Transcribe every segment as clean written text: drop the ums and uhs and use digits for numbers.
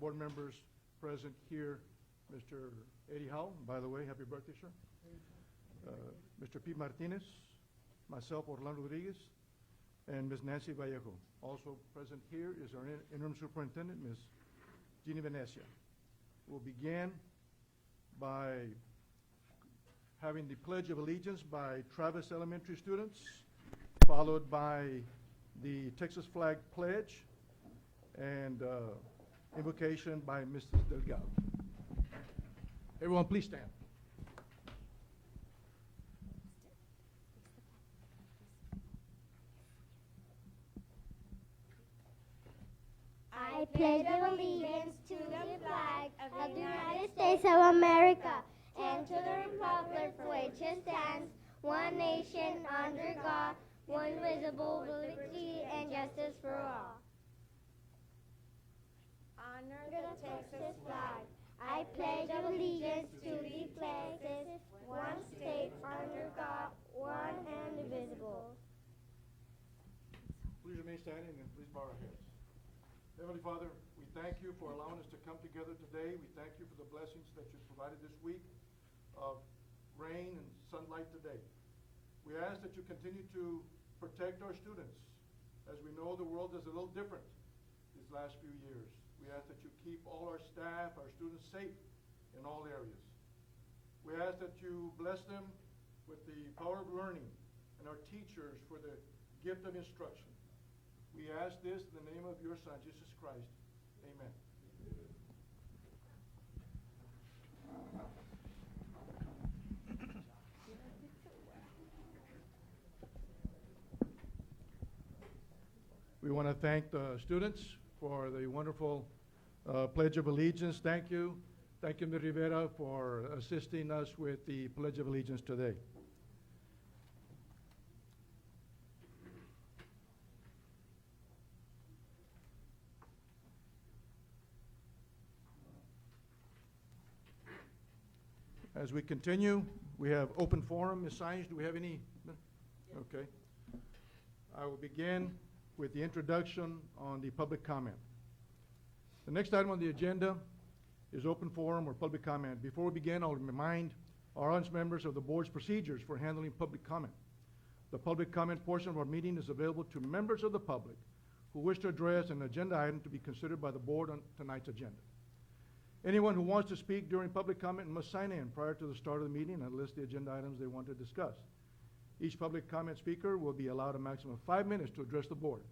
board members present here, Mr. Eddie Howe, by the way, happy birthday, sir. Mr. Pete Martinez, myself, Orlando Rodriguez, and Ms. Nancy Vallejo. Also present here is our interim superintendent, Ms. Jeannie Venecia. We'll begin by having the Pledge of Allegiance by Travis Elementary students, followed by the Texas Flag Pledge and invocation by Mrs. Delgado. Everyone, please stand. I pledge allegiance to the flag of the United States of America and to the republic for which it stands, one nation, under God, one visible, with liberty and justice for all. Honor the Texas flag. I pledge allegiance to the flag, one state, under God, one and indivisible. Please remain standing and please bow our heads. Heavenly Father, we thank you for allowing us to come together today. We thank you for the blessings that you've provided this week of rain and sunlight today. We ask that you continue to protect our students. As we know, the world is a little different these last few years. We ask that you keep all our staff, our students safe in all areas. We ask that you bless them with the power of learning and our teachers for the gift of instruction. We ask this in the name of your Son, Jesus Christ. Amen. We want to thank the students for the wonderful Pledge of Allegiance. Thank you. Thank you, Ms. Rivera, for assisting us with the Pledge of Allegiance today. As we continue, we have open forum. Ms. Saenz, do we have any? Okay. I will begin with the introduction on the public comment. The next item on the agenda is open forum or public comment. Before we begin, I'll remind our audience members of the board's procedures for handling public comment. The public comment portion of our meeting is available to members of the public who wish to address an agenda item to be considered by the board on tonight's agenda. Anyone who wants to speak during public comment must sign in prior to the start of the meeting and list the agenda items they want to discuss. Each public comment speaker will be allowed a maximum of 5 minutes to address the board.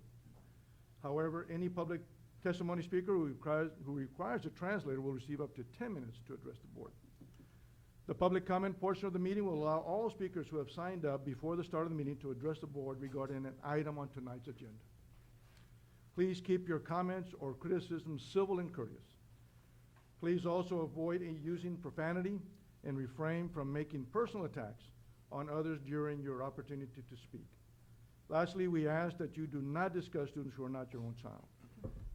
However, any public testimony speaker who requires a translator will receive up to 10 minutes to address the board. The public comment portion of the meeting will allow all speakers who have signed up before the start of the meeting to address the board regarding an item on tonight's agenda. Please keep your comments or criticisms civil and courteous. Please also avoid using profanity and refrain from making personal attacks on others during your opportunity to speak. Lastly, we ask that you do not discuss students who are not your own child.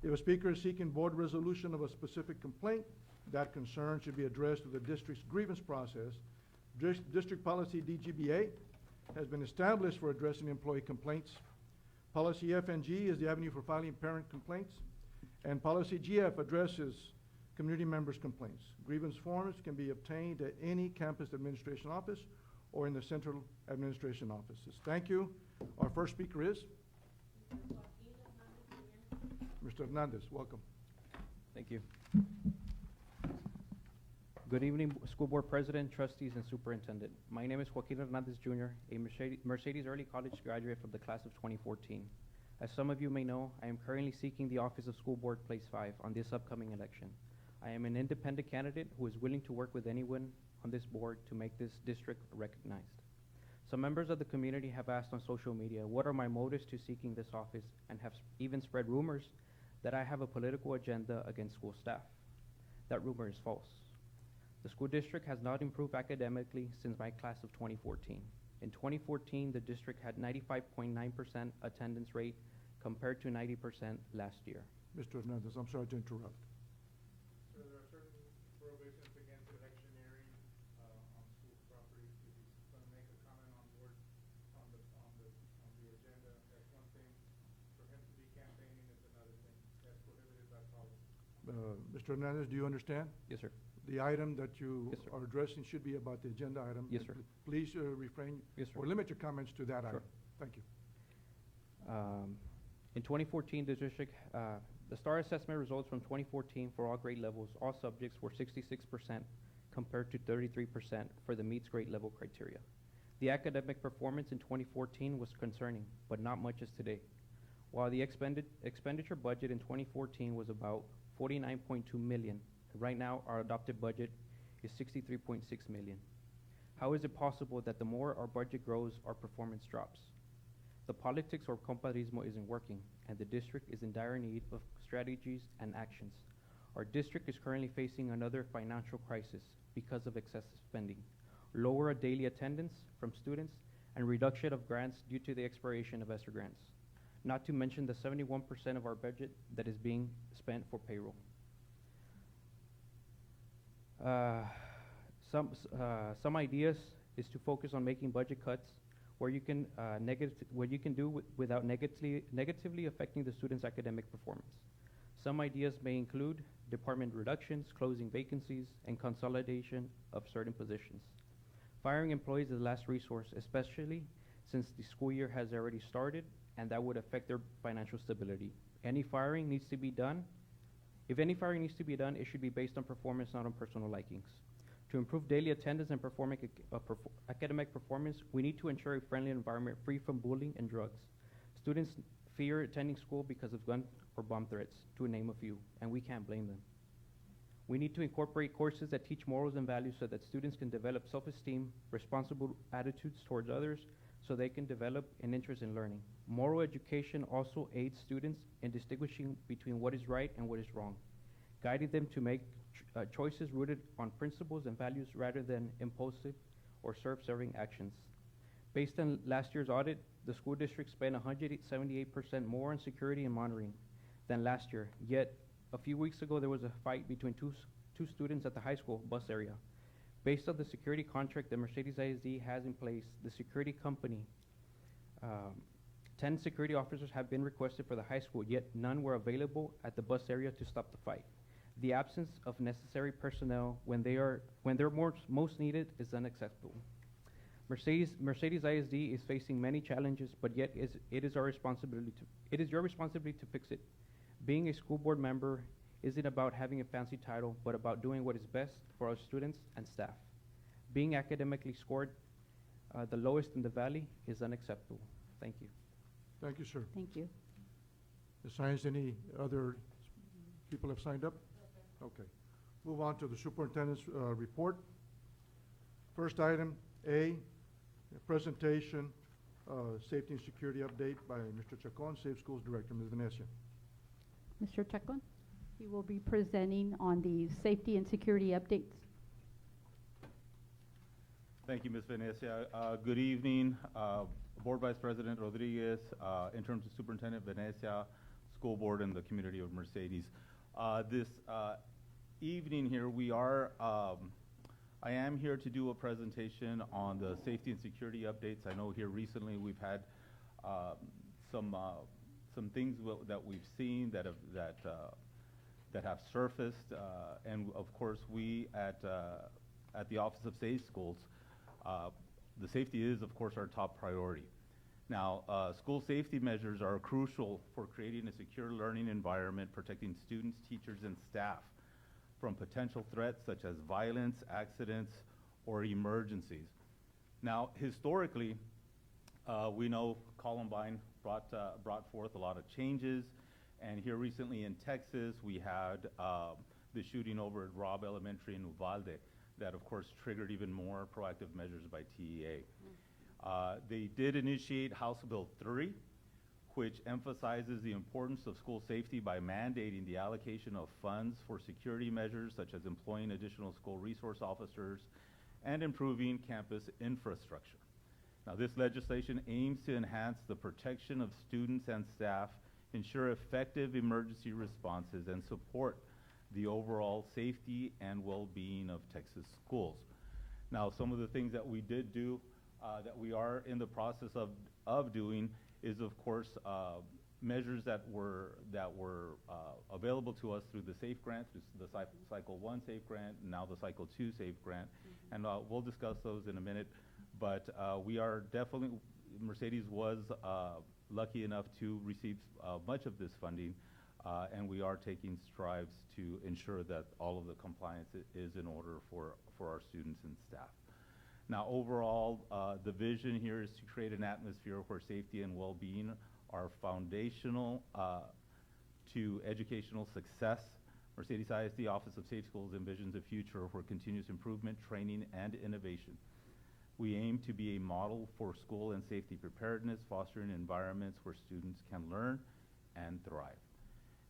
If a speaker is seeking board resolution of a specific complaint, that concern should be addressed through the district's grievance process. District policy DGBA has been established for addressing employee complaints. Policy FNG is the avenue for filing parent complaints. And policy GF addresses community members' complaints. Grievance forms can be obtained at any campus administration office or in the central administration offices. Thank you. Our first speaker is Mr. Hernandez. Welcome. Thank you. Good evening, School Board President, Trustees, and Superintendent. My name is Joaquin Hernandez Jr., a Mercedes Early College graduate from the class of 2014. As some of you may know, I am currently seeking the office of School Board Place 5 on this upcoming election. I am an independent candidate who is willing to work with anyone on this board to make this district recognized. Some members of the community have asked on social media what are my motives to seeking this office and have even spread rumors that I have a political agenda against school staff. That rumor is false. The school district has not improved academically since my class of 2014. In 2014, the district had 95.9% attendance rate compared to 90% last year. Mr. Hernandez, I'm sorry to interrupt. So there are certain prohibitions against electioneering on school property. If he's going to make a comment on board on the agenda, that's one thing. For him to be campaigning is another thing. That's prohibited by policy. Mr. Hernandez, do you understand? Yes, sir. The item that you Yes, sir. are addressing should be about the agenda item. Yes, And sir. Please refrain Yes, sir. or limit your comments to that Sure. item. Thank you. In 2014, the district, the STAR assessment results from 2014 for all grade levels, all subjects were 66% compared to 33% for the meets grade level criteria. The academic performance in 2014 was concerning, but not much as today. While the expenditure budget in 2014 was about 49.2 million, right now our adopted budget is 63.6 million. How is it possible that the more our budget grows, our performance drops? The politics or comparismo isn't working, and the district is in dire need of strategies and actions. Our district is currently facing another financial crisis because of excessive spending, lower daily attendance from students, and reduction of grants due to the expiration of ESSER grants, not to mention the 71% of our budget that is being spent for payroll. Some ideas is to focus on making budget cuts where you can without negatively affecting the students' academic performance. Some ideas may include department reductions, closing vacancies, and consolidation of certain positions. Firing employees is the last resource, especially since the school year has already started, and that would affect their financial stability. Any firing needs to be done. If any firing needs to be done, it should be based on performance, not on personal likings. To improve daily attendance and academic performance, we need to ensure a friendly environment free from bullying and drugs. Students fear attending school because of gun or bomb threats, to name a few, and we can't blame them. We need to incorporate courses that teach morals and values so that students can develop self-esteem, responsible attitudes towards others, so they can develop an interest in learning. Moral education also aids students in distinguishing between what is right and what is wrong, guiding them to make choices rooted on principles and values rather than impulsive or self-serving actions. Based on last year's audit, the school district spent 178% more on security and monitoring than last year. Yet, a few weeks ago, there was a fight between two students at the high school bus area. Based on the security contract that Mercedes ISD has in place, the security company, 10 security officers have been requested for the high school, yet none were available at the bus area to stop the fight. The absence of necessary personnel when they're most needed is unacceptable. Mercedes ISD is facing many challenges, but yet it is your responsibility to fix it. Being a school board member isn't about having a fancy title, but about doing what is best for our students and staff. Being academically scored the lowest in the valley is unacceptable. Thank you. Thank you, sir. Thank you. Ms. Hines, any other people have signed up? Okay. Move on to the superintendent's report. First item, A, presentation, safety and security update by Mr. Chacon, Safe Schools Director, Ms. Venecia. Mr. Chacon, he will be presenting on the safety and security updates. Thank you, Ms. Venecia. Good evening, Board Vice President Rodriguez, Interim Superintendent Venecia, School Board, and the community of Mercedes. This evening here, I am here to do a presentation on the safety and security updates. I know here recently we've had some things that we've seen that have surfaced, and of course we at the Office of Safe Schools, the safety is of course our top priority. Now, school safety measures are crucial for creating a secure learning environment, protecting students, teachers, and staff from potential threats such as violence, accidents, or emergencies. Now, historically, we know Columbine brought forth a lot of changes, and here recently in Texas, we had the shooting over at Robb Elementary in Uvalde that, of course, triggered even more proactive measures by TEA. They did initiate House Bill 3, which emphasizes the importance of school safety by mandating the allocation of funds for security measures such as employing additional school resource officers and improving campus infrastructure. Now, this legislation aims to enhance the protection of students and staff, ensure effective emergency responses, and support the overall safety and well-being of Texas schools. Now, some of the things that we did do that we are in the process of doing is, of course, measures that were available to us through the SAFE grant, through the Cycle 1 SAFE grant, and now the Cycle 2 SAFE grant. And we'll discuss those in a minute. But we are definitely, Mercedes was lucky enough to receive much of this funding, and we are taking strides to ensure that all of the compliance is in order for our students and staff. Now, overall, the vision here is to create an atmosphere where safety and well-being are foundational to educational success. Mercedes ISD Office of Safe Schools envisions a future where continuous improvement, training, and innovation. We aim to be a model for school and safety preparedness, fostering environments where students can learn and thrive.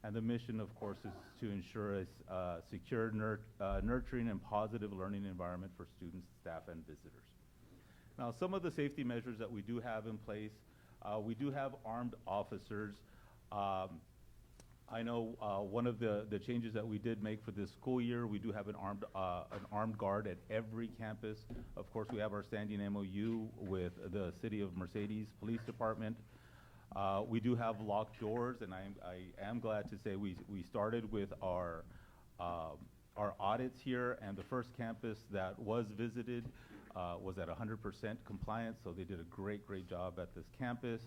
And the mission, of course, is to ensure a secure, nurturing, and positive learning environment for students, staff, and visitors. Now, some of the safety measures that we do have in place, we do have armed officers. I know one of the changes that we did make for this school year, we do have an armed guard at every campus. Of course, we have our standing MOU with the City of Mercedes Police Department. We do have locked doors, and I am glad to say we started with our audits here, and the first campus that was visited was at 100% compliance, so they did a great job at this campus.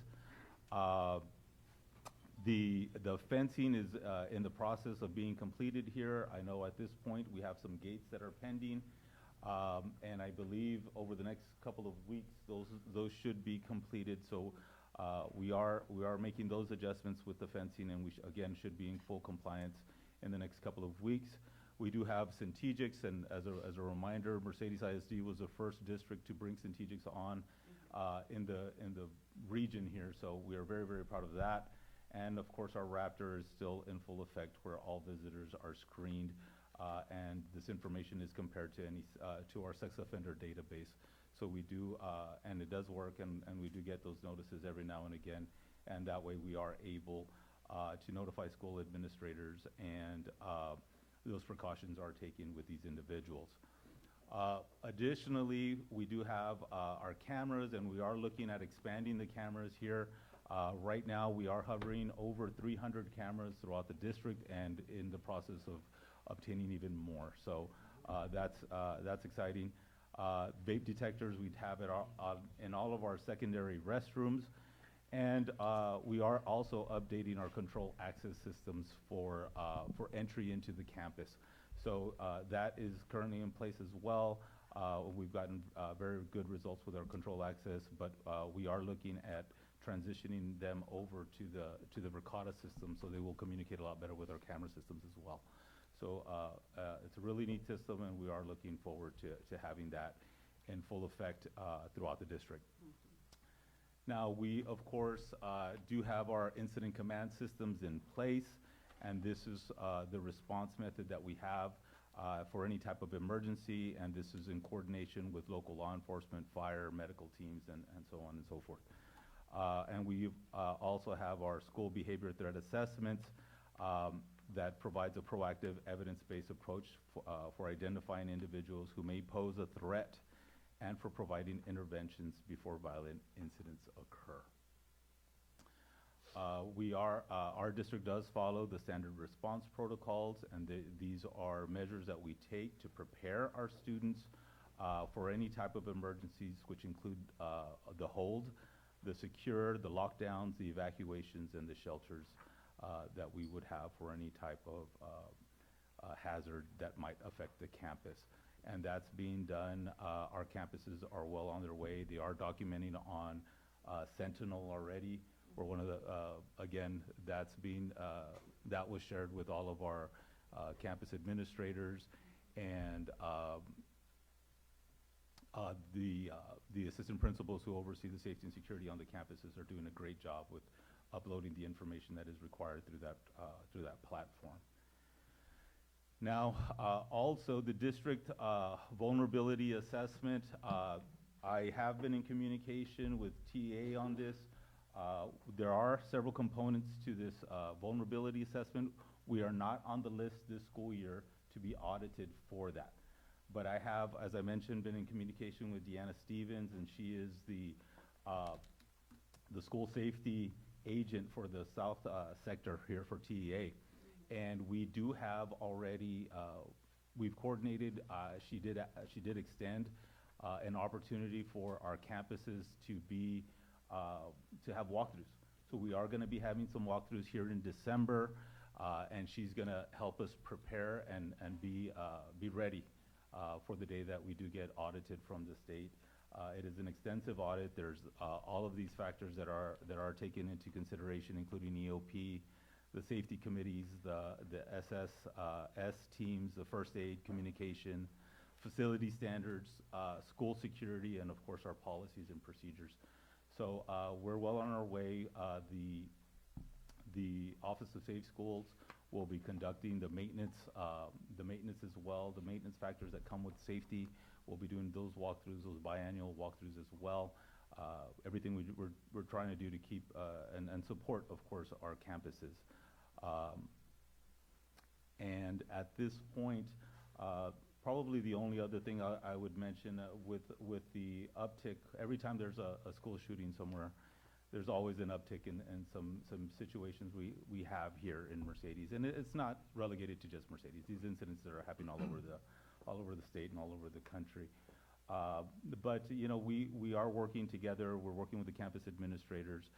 The fencing is in the process of being completed here. I know at this point we have some gates that are pending, and I believe over the next couple of weeks those should be completed. So we are making those adjustments with the fencing, and we again should be in full compliance in the next couple of weeks. We do have Centegics, and as a reminder, Mercedes ISD was the first district to bring Centegics on in the region here. So we are very proud of that. And of course, our Raptor is still in full effect, where all visitors are screened, and this information is compared to our sex offender database. So we do, and it does work, and we do get those notices every now and again, and that way we are able to notify school administrators, and those precautions are taken with these individuals. Additionally, we do have our cameras, and we are looking at expanding the cameras here. Right now, we are hovering over 300 cameras throughout the district, and in the process of obtaining even more. So that's exciting. Vape detectors we'd have in all of our secondary restrooms, and we are also updating our control access systems for entry into the campus. So that is currently in place as well. We've gotten very good results with our control access, but we are looking at transitioning them over to the Verkada system, so they will communicate a lot better with our camera systems as well. So it's a really neat system, and we are looking forward to having that in full effect throughout the district. Now, we, of course, do have our incident command systems in place, and this is the response method that we have for any type of emergency, and this is in coordination with local law enforcement, fire, medical teams, and so on and so forth. And we also have our school behavior threat assessments that provides a proactive evidence-based approach for identifying individuals who may pose a threat and for providing interventions before violent incidents occur. Our district does follow the standard response protocols, and these are measures that we take to prepare our students for any type of emergencies, which include the hold, the secure, the lockdowns, the evacuations, and the shelters that we would have for any type of hazard that might affect the campus. And that's being done. Our campuses are well on their way. They are documenting on Sentinel already. We're one of the, again, that was shared with all of our campus administrators, and the assistant principals who oversee the safety and security on the campuses are doing a great job with uploading the information that is required through that platform. Now, also the district vulnerability assessment. I have been in communication with TA on this. There are several components to this vulnerability assessment. We are not on the list this school year to be audited for that. But I have, as I mentioned, been in communication with Deanna Stevens, and she is the school safety agent for the south sector here for TEA. And we do have already, we've coordinated, she did extend an opportunity for our campuses to be, to have walkthroughs. So we are gonna be having some walkthroughs here in December, and she's gonna help us prepare and be ready for the day that we do get audited from the state. It is an extensive audit. There's all of these factors that are taken into consideration, including EOP, the safety committees, the SSS teams, the first aid, communication, facility standards, school security, and of course our policies and procedures. So we're well on our way. The Office of Safe Schools will be conducting the maintenance as well, the maintenance factors that come with safety. We'll be doing those walkthroughs, those biannual walkthroughs as well. Everything we're trying to do to keep and support, of course, our campuses. And at this point, probably the only other thing I would mention with the uptick, every time there's a school shooting somewhere, there's always an uptick in some situations we have here in Mercedes. And it's not relegated to just Mercedes. These incidents that are happening all over the state and all over the country. But you know, we are working together. We're working with the campus administrators,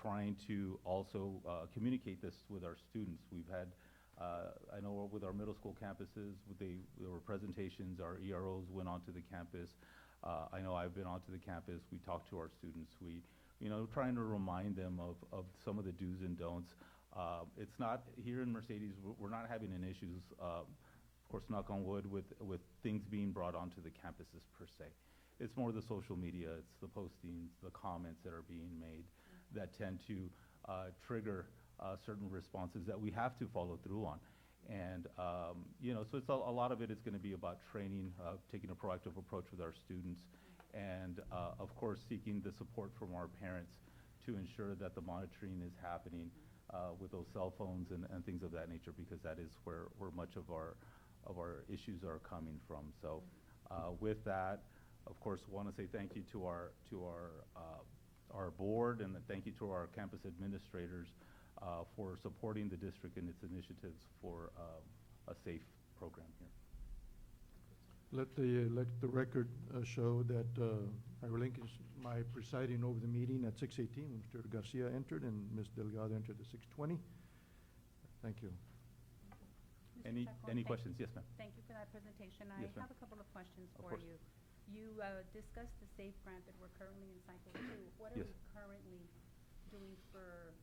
trying to also communicate this with our students. We've had, I know with our middle school campuses, there were presentations. Our EROs went onto the campus. I know I've been onto the campus. We talked to our students. We, you know, trying to remind them of some of the do's and don'ts. It's not here in Mercedes. We're not having an issues. Of course, knock on wood, with things being brought onto the campuses per se. It's more the social media, it's the postings, the comments that are being made that tend to trigger certain responses that we have to follow through on. And, you know, so it's a lot of it is going to be about training, taking a proactive approach with our students, and, of course, seeking the support from our parents to ensure that the monitoring is happening with those cell phones and things of that nature, because that is where much of our issues are coming from. So with that, of course, want to say thank you to our board, and thank you to our campus administrators for supporting the district in its initiatives for a safe program here. Let the record show that I relinquished my presiding over the meeting at 6:18 when Mr. Garcia entered and Ms. Delgado entered at 6:20. Thank you. Any questions? Yes, ma'am. Thank you for that presentation. Yes, I ma'am. have a couple of questions Of for course. you. You discussed the SAFE grant that we're currently in cycle 2. What are Yes. we currently doing for,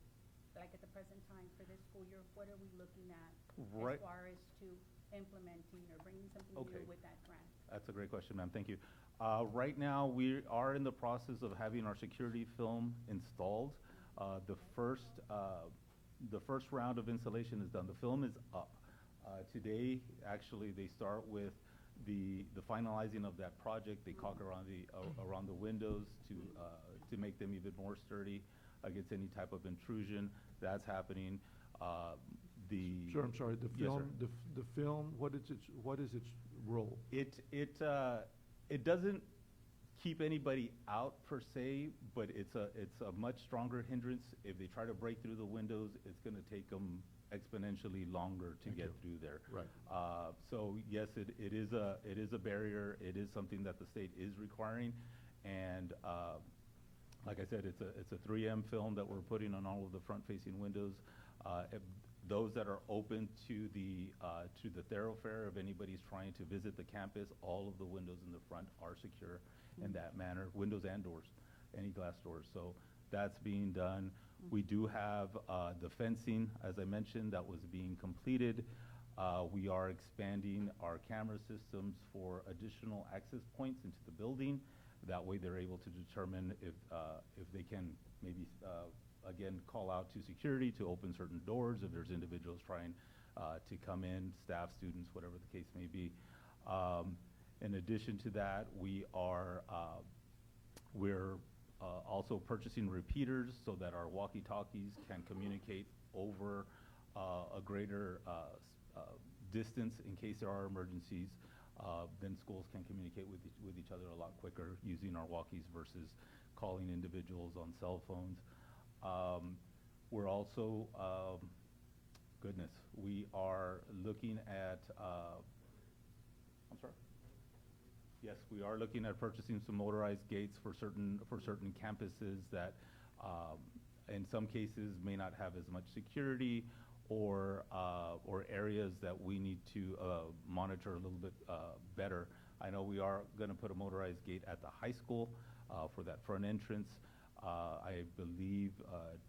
like at the present time for this school year? What are we looking at Right. as far as to implementing or bringing something Okay. new with that grant? That's a great question, ma'am. Thank you. Right now, we are in the process of having our security film installed. The first round of installation is done. The film is up. Today, actually, they start with the finalizing of that project. They caulk around the windows to make them even more sturdy against any type of intrusion. That's happening. Sir, I'm sorry, the Yes, film, sir. the film, what is its role? It doesn't keep anybody out per se, but it's a much stronger hindrance. If they try to break through the windows, it's going to take them exponentially longer to Thank get you. through there. Right. So yes, it is a barrier. It is something that the state is requiring, and like I said, it's a 3M film that we're putting on all of the front-facing windows. Those that are open to the thoroughfare, if anybody's trying to visit the campus, all of the windows in the front are secure in that manner, windows and doors, any glass doors. So that's being done. We do have the fencing, as I mentioned, that was being completed. We are expanding our camera systems for additional access points into the building. That way they're able to determine if they can maybe again, call out to security to open certain doors if there's individuals trying to come in, staff, students, whatever the case may be. In addition to that, we're also purchasing repeaters so that our walkie-talkies can communicate over a greater distance in case there are emergencies. Then schools can communicate with each other a lot quicker using our walkies versus calling individuals on cell phones. We're also, goodness, we are looking at, I'm sorry? Yes, we are looking at purchasing some motorized gates for certain campuses that, in some cases, may not have as much security, or areas that we need to monitor a little bit better. I know we are going to put a motorized gate at the high school for that front entrance. I believe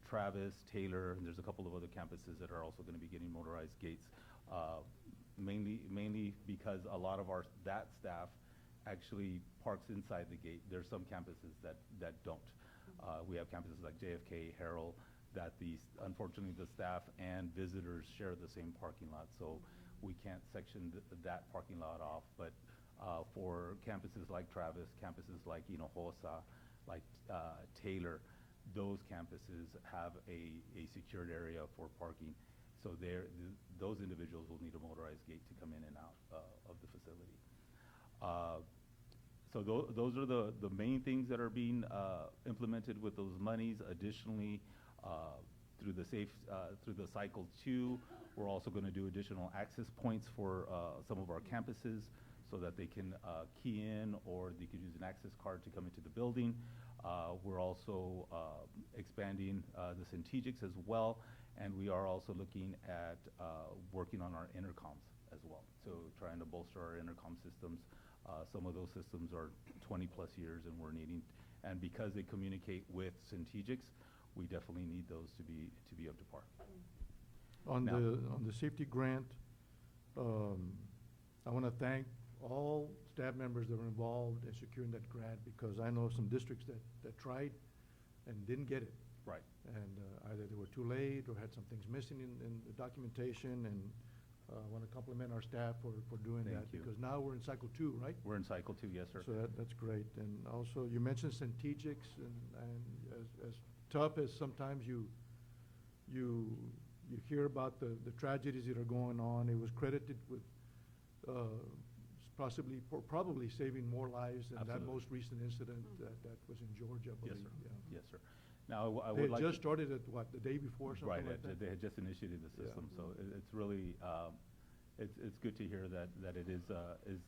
Travis, Taylor, and there's a couple of other campuses that are also going to be getting motorized gates, mainly because a lot of that staff actually parks inside the gate. There's some campuses that don't. We have campuses like JFK, Harrell, that unfortunately the staff and visitors share the same parking lot, so we can't section that parking lot off. But for campuses like Travis, campuses like Hinojosa, like Taylor, those campuses have a secured area for parking. So those individuals will need a motorized gate to come in and out of the facility. So those are the main things that are being implemented with those monies. Additionally, through the cycle 2, we're also going to do additional access points for some of our campuses so that they can key in, or they could use an access card to come into the building. We're also expanding the Centegics as well, and we are also looking at working on our intercoms as well. So trying to bolster our intercom systems. Some of those systems are 20+ years, and we're needing, and because they communicate with Centegics, we definitely need those to be up to par. On Now- the safety grant, I want to thank all staff members that were involved in securing that grant, because I know some districts that tried and didn't get it. Right. And either they were too late or had some things missing in the documentation, and I want to compliment our staff for doing that. Thank you. Because now we're in cycle 2, right? We're in cycle 2, yes, sir. So that's great. And also, you mentioned Centegics, and as tough as sometimes you hear about the tragedies that are going on, it was credited with probably saving more lives than that Absolutely. most recent incident that was in Georgia, I Yes, believe. sir. Yeah. Yes, sir. Now, I They would had like just started it, what, the day before, something right. like that? They had just initiated the Yeah. system, so it's really it's good to hear that it is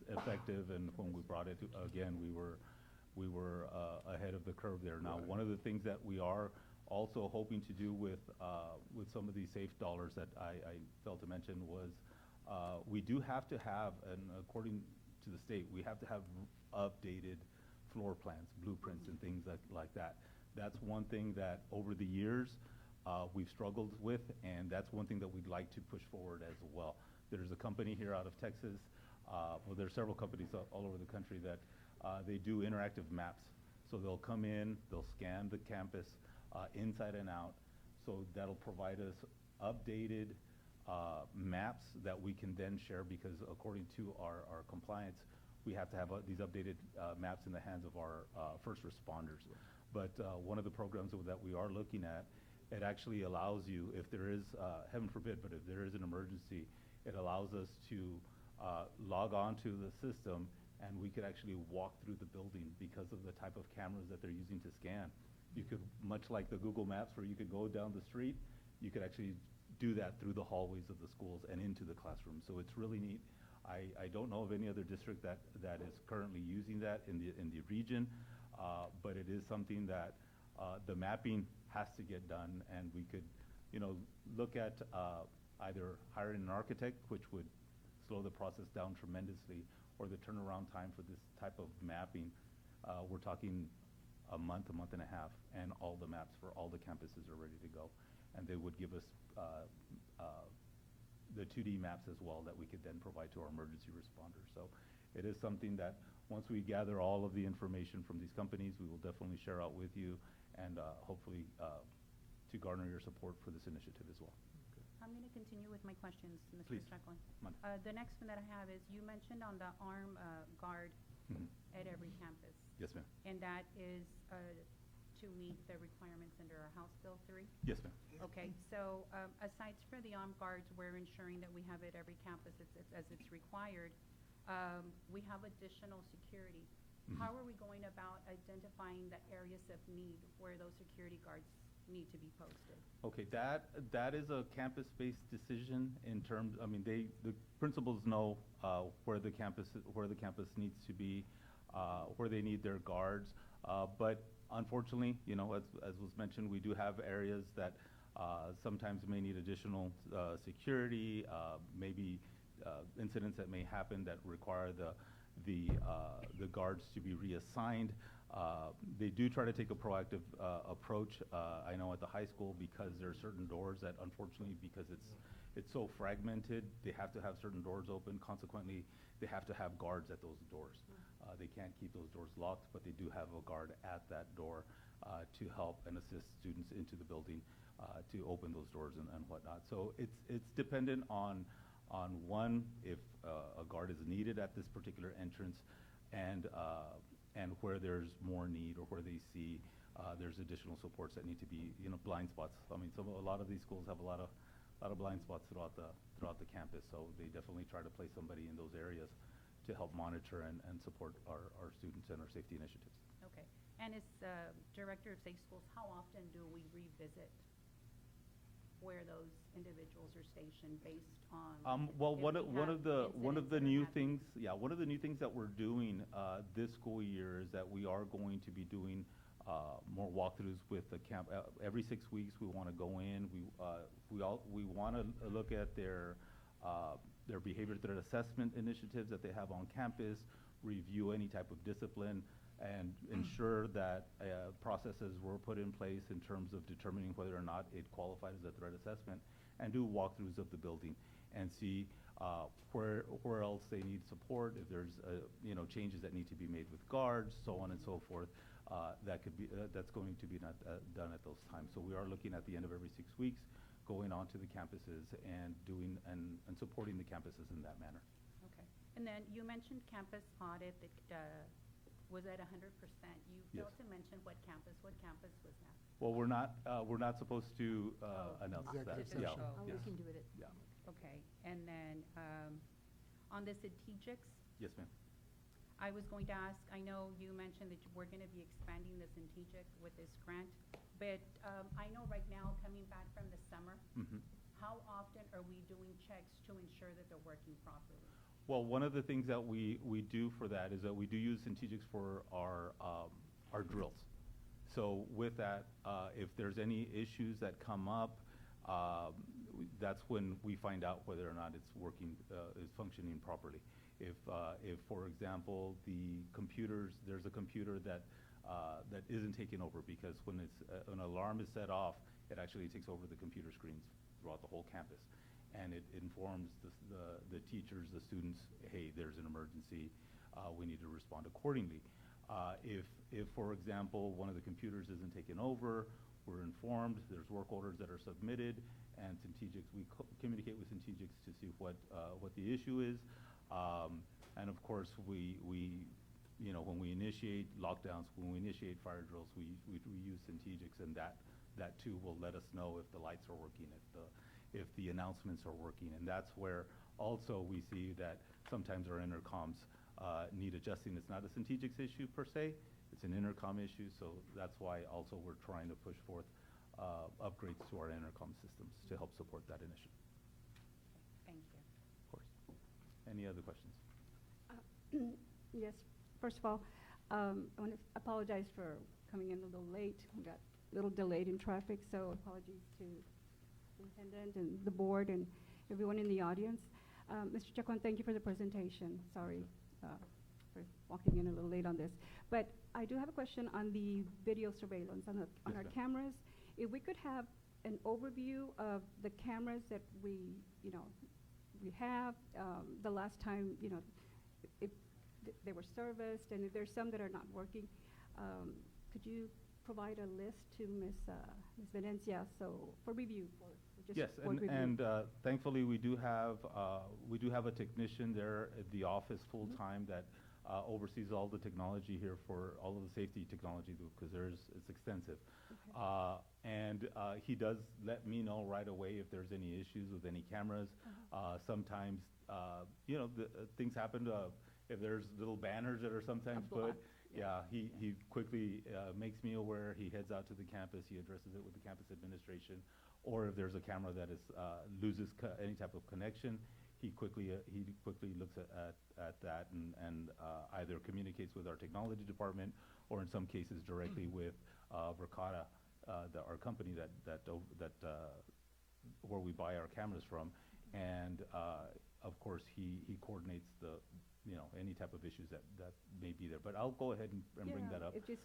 effective. And when we brought it to, again, we were ahead of the curve there. Now, Right. one of the things that we are also hoping to do with some of these safe dollars that I failed to mention was we do have to have, and according to the state, we have to have updated floor plans, blueprints, and things like that. That's one thing that over the years we've struggled with, and that's one thing that we'd like to push forward as well. There's a company here out of Texas, well, there's several companies all over the country that they do interactive maps. So they'll come in, they'll scan the campus inside and out, so that'll provide us updated maps that we can then share, because according to our compliance, we have to have these updated maps in the hands of our first responders. But one of the programs that we are looking at, it actually allows you, if there is, heaven forbid, but if there is an emergency, it allows us to log on to the system, and we could actually walk through the building because of the type of cameras that they're using to scan. You could, much like the Google Maps where you could go down the street, you could actually do that through the hallways of the schools and into the classroom. So it's really neat. I don't know of any other district that is currently using that in the region, but it is something that the mapping has to get done, and we could, look at either hiring an architect, which would slow the process down tremendously, or the turnaround time for this type of mapping. We're talking a month and a half, and all the maps for all the campuses are ready to go. And they would give us the 2D maps as well that we could then provide to our emergency responders. So it is something that once we gather all of the information from these companies, we will definitely share out with you, and hopefully to garner your support for this initiative as well. I'm going to continue with my questions, Mr. Please. Chacon. Ma'am. The next one that I have is, you mentioned on the armed guard Mhm. at every campus, Yes, ma'am. and that is to meet the requirements under our House Bill 3? Yes, ma'am. Okay, so aside for the armed guards, we're ensuring that we have at every campus as it's required. We have additional security. Mhm. How are we going about identifying the areas of need where those security guards need to be posted? Okay, that is a campus-based decision in terms, I mean, the principals know where the campus needs to be, where they need their guards. But unfortunately, you know, as was mentioned, we do have areas that sometimes may need additional security, maybe incidents that may happen that require the guards to be reassigned. They do try to take a proactive approach. I know at the high school, because there are certain doors that unfortunately, because it's so fragmented, they have to have certain doors open. Consequently, they have to have guards at those doors. They can't keep those doors locked, but they do have a guard at that door to help and assist students into the building to open those doors and whatnot. So it's dependent on one, if a guard is needed at this particular entrance, and where there's more need, or where they see there's additional supports that need to be, you know, blind spots. I mean, a lot of these schools have a lot of blind spots throughout the campus, so they definitely try to place somebody in those areas to help monitor and support our students and our safety initiatives. Okay. And as Director of Safe Schools, how often do we revisit where those individuals are stationed based on? Well, if one we of have the incidents that are new happening? things, one of the new things that we're doing this school year is that we are going to be doing more walkthroughs with the camp. Every 6 weeks, we want to go in. We want to look at their behavior threat assessment initiatives that they have on campus, review any type of discipline, and ensure that processes were put in place in terms of determining whether or not it qualified as a threat assessment, and do walkthroughs of the building and see where else they need support, if there's you know, changes that need to be made with guards, so on and so forth. That's going to be done at those times. So we are looking at the end of every 6 weeks, going onto the campuses and doing and supporting the campuses in that manner. Okay. And then you mentioned campus audit that was at 100%. You Yes. failed to mention what campus was that? Well, we're not supposed to announce that. Executive Yeah, session. Oh, we yes. can do it. Yeah. Okay. And then on the strategics, Yes, ma'am. I was going to ask, I know you mentioned that we're going to be expanding the strategic with this grant, but I know right now, coming back from the summer, Mm-hmm. how often are we doing checks to ensure that they're working properly? Well, one of the things that we do for that is that we do use Centegics for our drills. So with that, if there's any issues that come up, that's when we find out whether or not it's working, is functioning properly. If for example, there's a computer that isn't taken over, because when an alarm is set off, it actually takes over the computer screens throughout the whole campus. And it informs the teachers, the students, hey, there's an emergency, we need to respond accordingly. If, for example, one of the computers isn't taken over, we're informed, there's work orders that are submitted, and Centegics, we communicate with Centegics to see what the issue is. And of course, we you know, when we initiate lockdowns, when we initiate fire drills, we use Centegics, and that too will let us know if the lights are working, if the announcements are working. And that's where also we see that sometimes our intercoms need adjusting. It's not a Centegics issue per se, it's an intercom issue, so that's why also we're trying to push forth upgrades to our intercom systems to help support that initiative. Thank you. Of course. Any other questions? Yes, first of all, I want to apologize for coming in a little late. We got a little delayed in traffic, so apologies to the superintendent and the board and everyone in the audience. Mr. Chacon, thank you for the presentation. Sorry for walking in a little late on this. But I do have a question on the video surveillance, on Yes, our ma'am. cameras. If we could have an overview of the cameras that we have, the last time, if they were serviced, and if there's some that are not working, could you provide a list to Ms. Venencia, so for review, for just Yes, board review? and thankfully we do have a technician there at the office full-time that oversees all the technology here, for all of the safety technology, because it's extensive. Okay. And he does let me know right away if there's any issues with any cameras. Sometimes, things happen. if there's little banners that are sometimes A block, put, yeah, he quickly makes me aware. He heads out to the campus. He addresses it with the campus administration. Or if there's a camera that is loses any type of connection, he quickly looks at that and either communicates with our technology department, or in some cases directly with Verkada, our company that where we buy our cameras from, and of course he coordinates any type of issues that may be there. But I'll go ahead and bring that up. It just,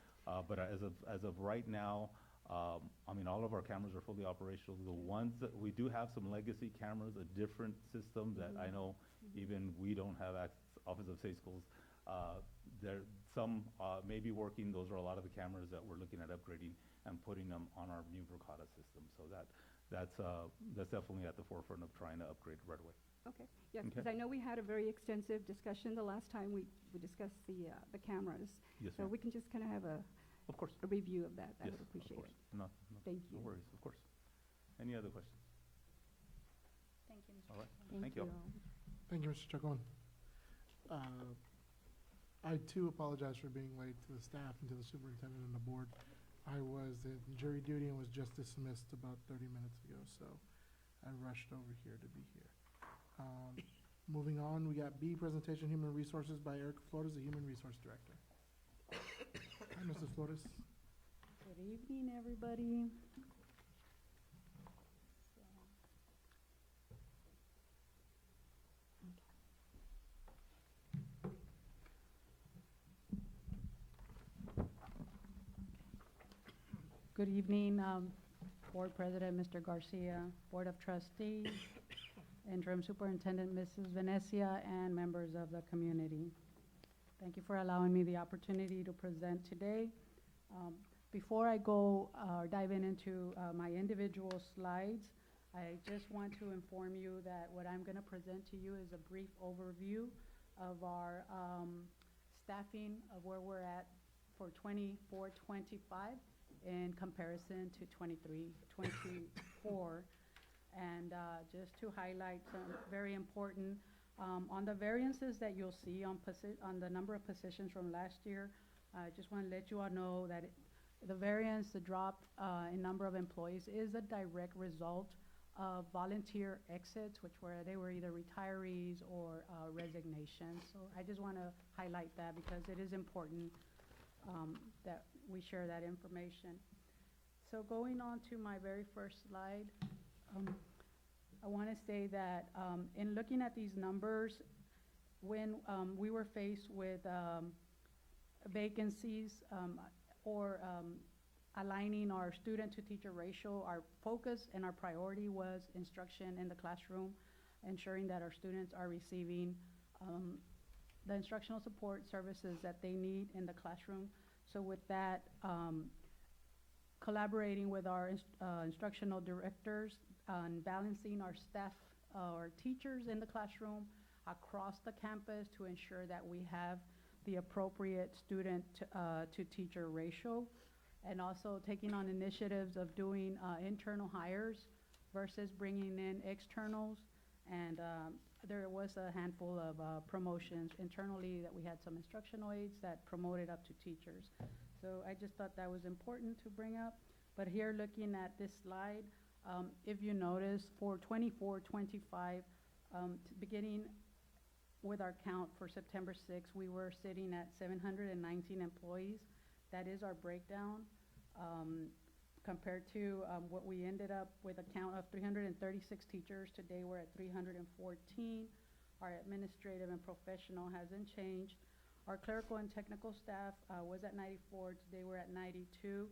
But as of right now, I mean, all of our cameras are fully operational. The ones that we do have some legacy cameras, a different system that I know even we don't have Office of Safe Schools. There some may be working. Those are a lot of the cameras that we're looking at upgrading and putting them on our new Verkada system. So that's definitely at the forefront of trying to upgrade right away. okay, yes, Okay. because I know we had a very extensive discussion the last time we discussed the cameras. Yes, So ma'am. we can just kind of have a Of course. review of that. I Yes, would of appreciate course. it. No, Thank no you. worries, of course. Any other questions? Thank you, Mr. All right. Chacon. Thank you. Thank you, Mr. Chacon. I too apologize for being late to the staff and to the superintendent and the board. I was in jury duty and was just dismissed about 30 minutes ago, so I rushed over here to be here. Moving on, we got B, presentation Human Resources by Eric Flores, the Human Resource Director. Hi, Mrs. Flores. Good evening, everybody. Good evening, Board President, Mr. Garcia, Board of Trustees, Interim Superintendent, Mrs. Venecia, and members of the community. Thank you for allowing me the opportunity to present today. Before I go dive into my individual slides, I just want to inform you that what I'm going to present to you is a brief overview of our staffing of where we're at for 24-25 in comparison to 23-24. And just to highlight some very important, on the variances that you'll see on the number of positions from last year, I just want to let you all know that the variance, the drop in number of employees is a direct result of volunteer exits, they were either retirees or resignations. So I just want to highlight that because it is important that we share that information. So going on to my very first slide, I want to say that in looking at these numbers, when we were faced with vacancies or aligning our student to teacher ratio, our focus and our priority was instruction in the classroom, ensuring that our students are receiving the instructional support services that they need in the classroom. So with that, collaborating with our instructional directors and balancing our staff, our teachers in the classroom across the campus to ensure that we have the appropriate student to teacher ratio, and also taking on initiatives of doing internal hires versus bringing in externals. And there was a handful of promotions internally that we had some instructional aides that promoted up to teachers. So I just thought that was important to bring up. But here, looking at this slide, if you notice, for 24-25, beginning with our count for September 6th, we were sitting at 719 employees. That is our breakdown. Compared to what we ended up with a count of 336 teachers. Today we're at 314. Our administrative and professional hasn't changed. Our clerical and technical staff was at 94. Today we're at 92.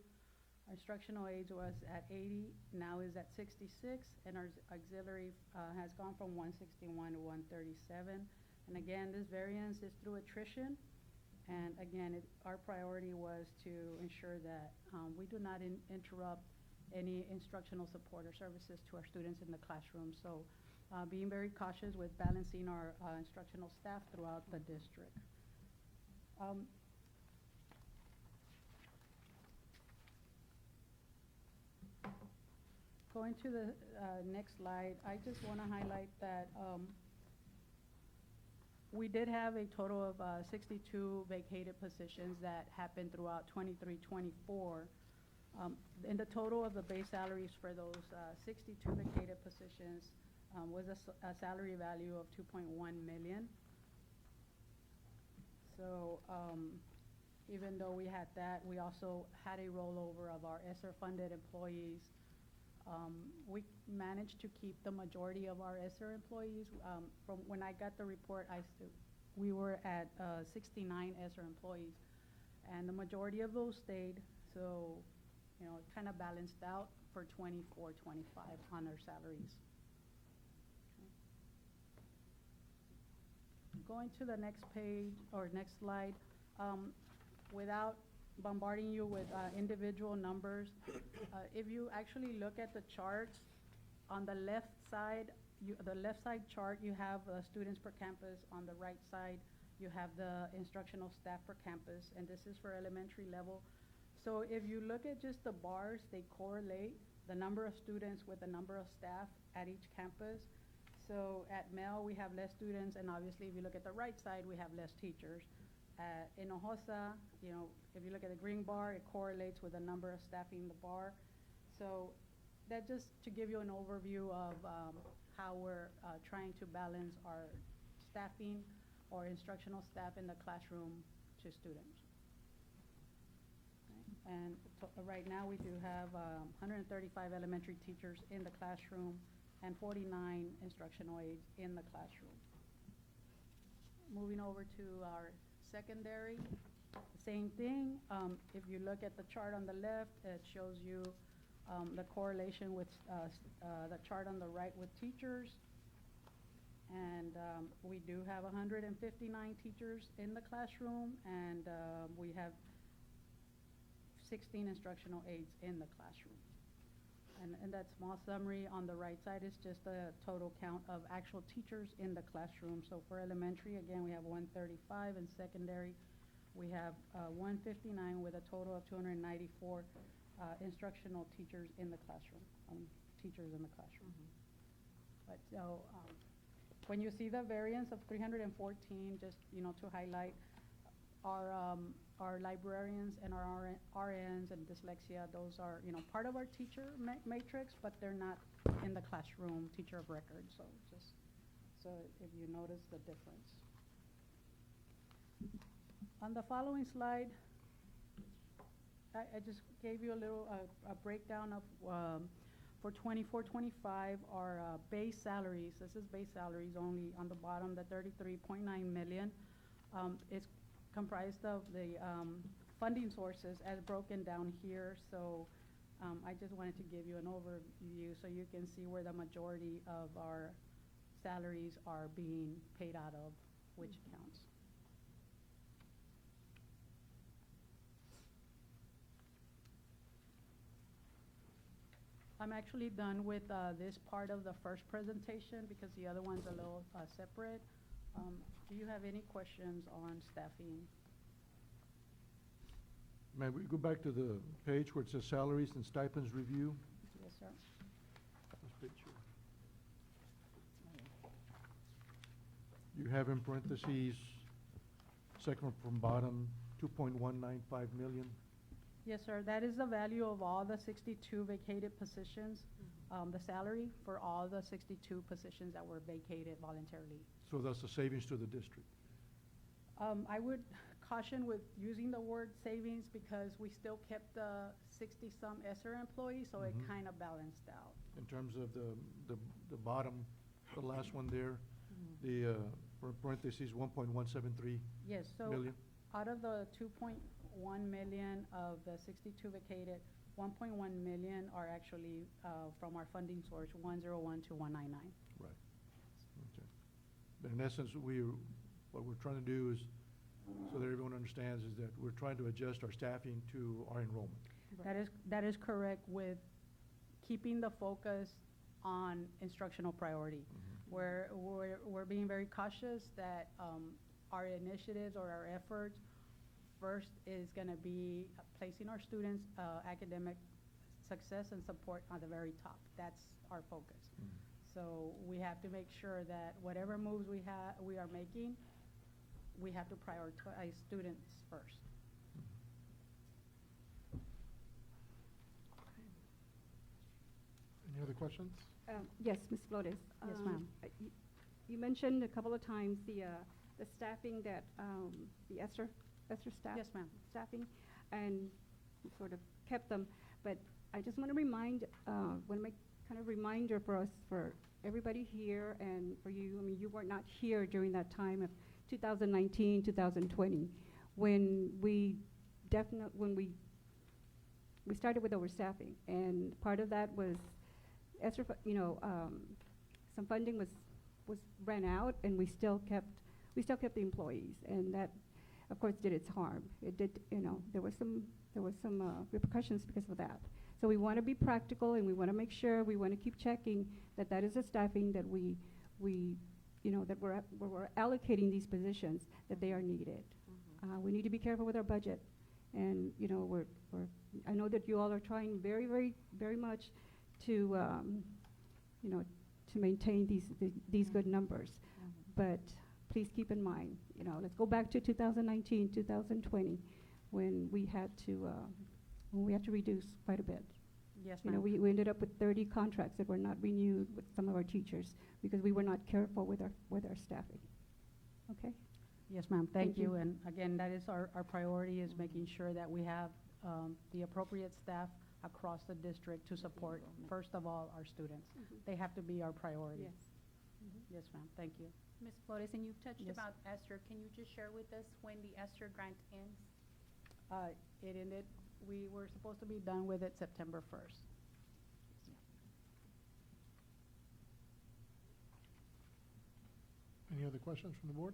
Our instructional aides was at 80, now is at 66, and our auxiliary has gone from 161 to 137. And again, this variance is through attrition. And again, our priority was to ensure that we do not interrupt any instructional support or services to our students in the classroom. So being very cautious with balancing our instructional staff throughout the district. Going to the next slide, I just want to highlight that we did have a total of 62 vacated positions that happened throughout 23-24. And the total of the base salaries for those 62 vacated positions was a salary value of 2.1 million. So even though we had that, we also had a rollover of our ESSER-funded employees. We managed to keep the majority of our ESSER employees. From when I got the report, we were at 69 ESSER employees, and the majority of those stayed. So, you know, it kind of balanced out for 24, 25 on their salaries. Going to the next page or next slide, without bombarding you with individual numbers, if you actually look at the charts on the left side, the left side chart, you have students per campus. On the right side, you have the instructional staff per campus, and this is for elementary level. So if you look at just the bars, they correlate the number of students with the number of staff at each campus. So at Mel, we have less students, and obviously, if you look at the right side, we have less teachers. In Hinojosa, you know, if you look at the green bar, it correlates with the number of staffing the bar. So that just to give you an overview of how we're trying to balance our staffing or instructional staff in the classroom to students. Okay. And right now, we do have 135 elementary teachers in the classroom and 49 instructional aides in the classroom. Moving over to our secondary, same thing. If you look at the chart on the left, it shows you the correlation with the chart on the right with teachers. And we do have 159 teachers in the classroom, and we have 16 instructional aides in the classroom. And that small summary on the right side is just the total count of actual teachers in the classroom. So for elementary, again, we have 135, and secondary, we have 159 with a total of 294 instructional teachers in the classroom, teachers in the classroom. But so when you see the variance of 314, just, you know, to highlight our librarians and our RNs and dyslexia, those are, you know, part of our teacher matrix, but they're not in the classroom teacher of record. So just so if you notice the difference. On the following slide, I just gave you a little a breakdown of for 24-25 our base salaries. This is base salaries only. On the bottom, the 33.9 million. It's comprised of the funding sources as broken down here. So I just wanted to give you an overview so you can see where the majority of our salaries are being paid out of which accounts. I'm actually done with this part of the first presentation because the other one's a little separate. Do you have any questions on staffing? May we go back to the page where it says salaries and stipends review? Yes, sir. This picture. You have in parentheses, second from bottom, 2.195 million. Yes, sir. That is the value of all the 62 vacated positions, the salary for all the 62 positions that were vacated voluntarily. So that's the savings to the district. I would caution with using the word savings because we still kept the 60-some ESSER employees, so it kind of balanced out. In terms of the bottom, the last one there, the parentheses 1.173 Yes, so million. out of the 2.1 million of the 62 vacated, 1.1 million are actually from our funding source, 101 to 199. Right. Okay. But in essence, what we're trying to do is, so that everyone understands, is that we're trying to adjust our staffing to our enrollment. That is correct, with keeping the focus on instructional priority. We're being very cautious that our initiatives or our efforts first is going to be placing our students' academic success and support on the very top. That's our focus. So we have to make sure that whatever moves we are making, we have to prioritize students first. Any other questions? Yes, Ms. Flores. Yes, ma'am. You mentioned a couple of times the staffing that, the ESSER staff. Yes, ma'am. Staffing, and sort of kept them. But I just want to remind, want to make kind of reminder for us, for everybody here and for you. I mean, you were not here during that time of 2019, 2020, when we started with overstaffing, and part of that was ESSER, some funding was ran out, and we still kept the employees, and that, of course, did its harm. It did, there was some repercussions because of that. So we want to be practical, and we want to make sure, we want to keep checking that is the staffing that we that we're allocating these positions, that they are needed. We need to be careful with our budget, and I know that you all are trying very, very, very much to to maintain these good numbers. But please keep in mind, let's go back to 2019, 2020, when we had to reduce quite a bit. Yes, ma'am. We ended up with 30 contracts that were not renewed with some of our teachers because we were not careful with our staffing. Okay? Yes, ma'am. Thank Thank you. you. And again, that is our priority, is making sure that we have the appropriate staff across the district to support, first of all, our students. They have to be our priority. Yes. Yes, ma'am. Thank you. Ms. Flores, and you've touched Yes. about ESSER. Can you just share with us when the ESSER grant ends? It ended, we were supposed to be done with it September 1st. Any other questions from the board?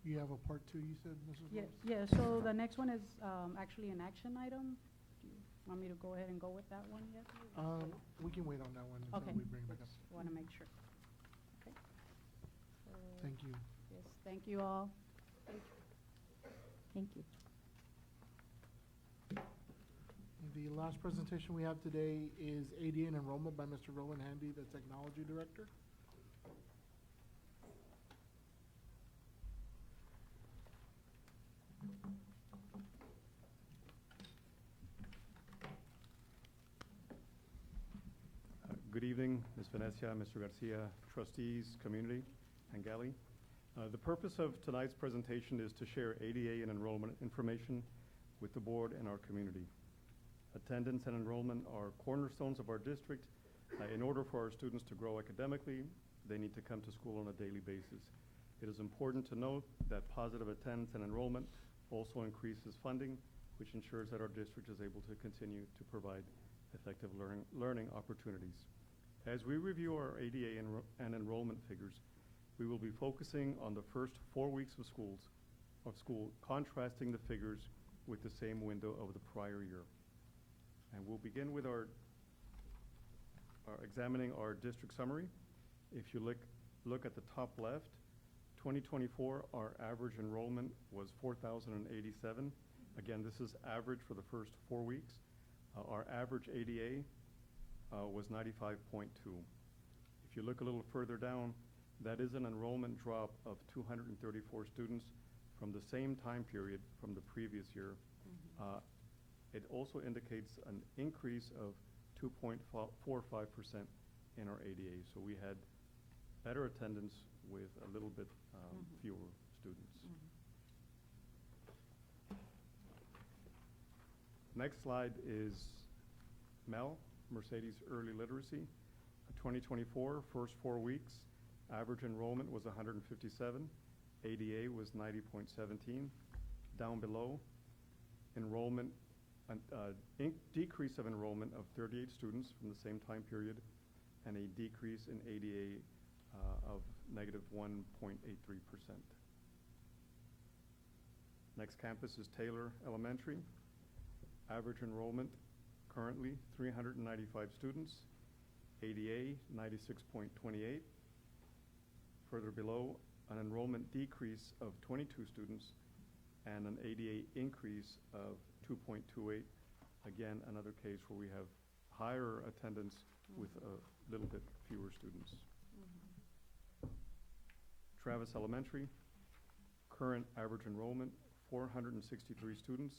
You have a part two, you said, Mrs. Yeah, Rose? yeah, so the next one is actually an action item. Do you want me to go ahead and go with that one yet? We can wait on that one until Okay. we bring it back up. Just want to make sure. Okay. So, Thank you. yes, thank you all. Thank you. The last presentation we have today is ADA and enrollment by Mr. Roland Handy, the Technology Director. Good evening, Ms. Venecia, Mr. Garcia, trustees, community, and Gally. The purpose of tonight's presentation is to share ADA and enrollment information with the board and our community. Attendance and enrollment are cornerstones of our district. In order for our students to grow academically, they need to come to school on a daily basis. It is important to note that positive attendance and enrollment also increases funding, which ensures that our district is able to continue to provide effective learning opportunities. As we review our ADA and enrollment figures, we will be focusing on the first 4 weeks of school, contrasting the figures with the same window of the prior year. And we'll begin with our examining our district summary. If you look at the top left, 2024, our average enrollment was 4,087. Again, this is average for the first 4 weeks. Our average ADA was 95.2. If you look a little further down, that is an enrollment drop of 234 students from the same time period from the previous year. It also indicates an increase of 2.45% in our ADA. So we had better attendance with a little bit fewer students. Next slide is MEL, Mercedes Early Literacy. 2024, first 4 weeks, average enrollment was 157. ADA was 90.17. Down below, enrollment, decrease of enrollment of 38 students from the same time period, and a decrease in ADA of negative 1.83%. Next campus is Taylor Elementary. Average enrollment currently 395 students, ADA 96.28. Further below, an enrollment decrease of 22 students and an ADA increase of 2.28. Again, another case where we have higher attendance with a little bit fewer students. Travis Elementary, Current average enrollment, 463 students.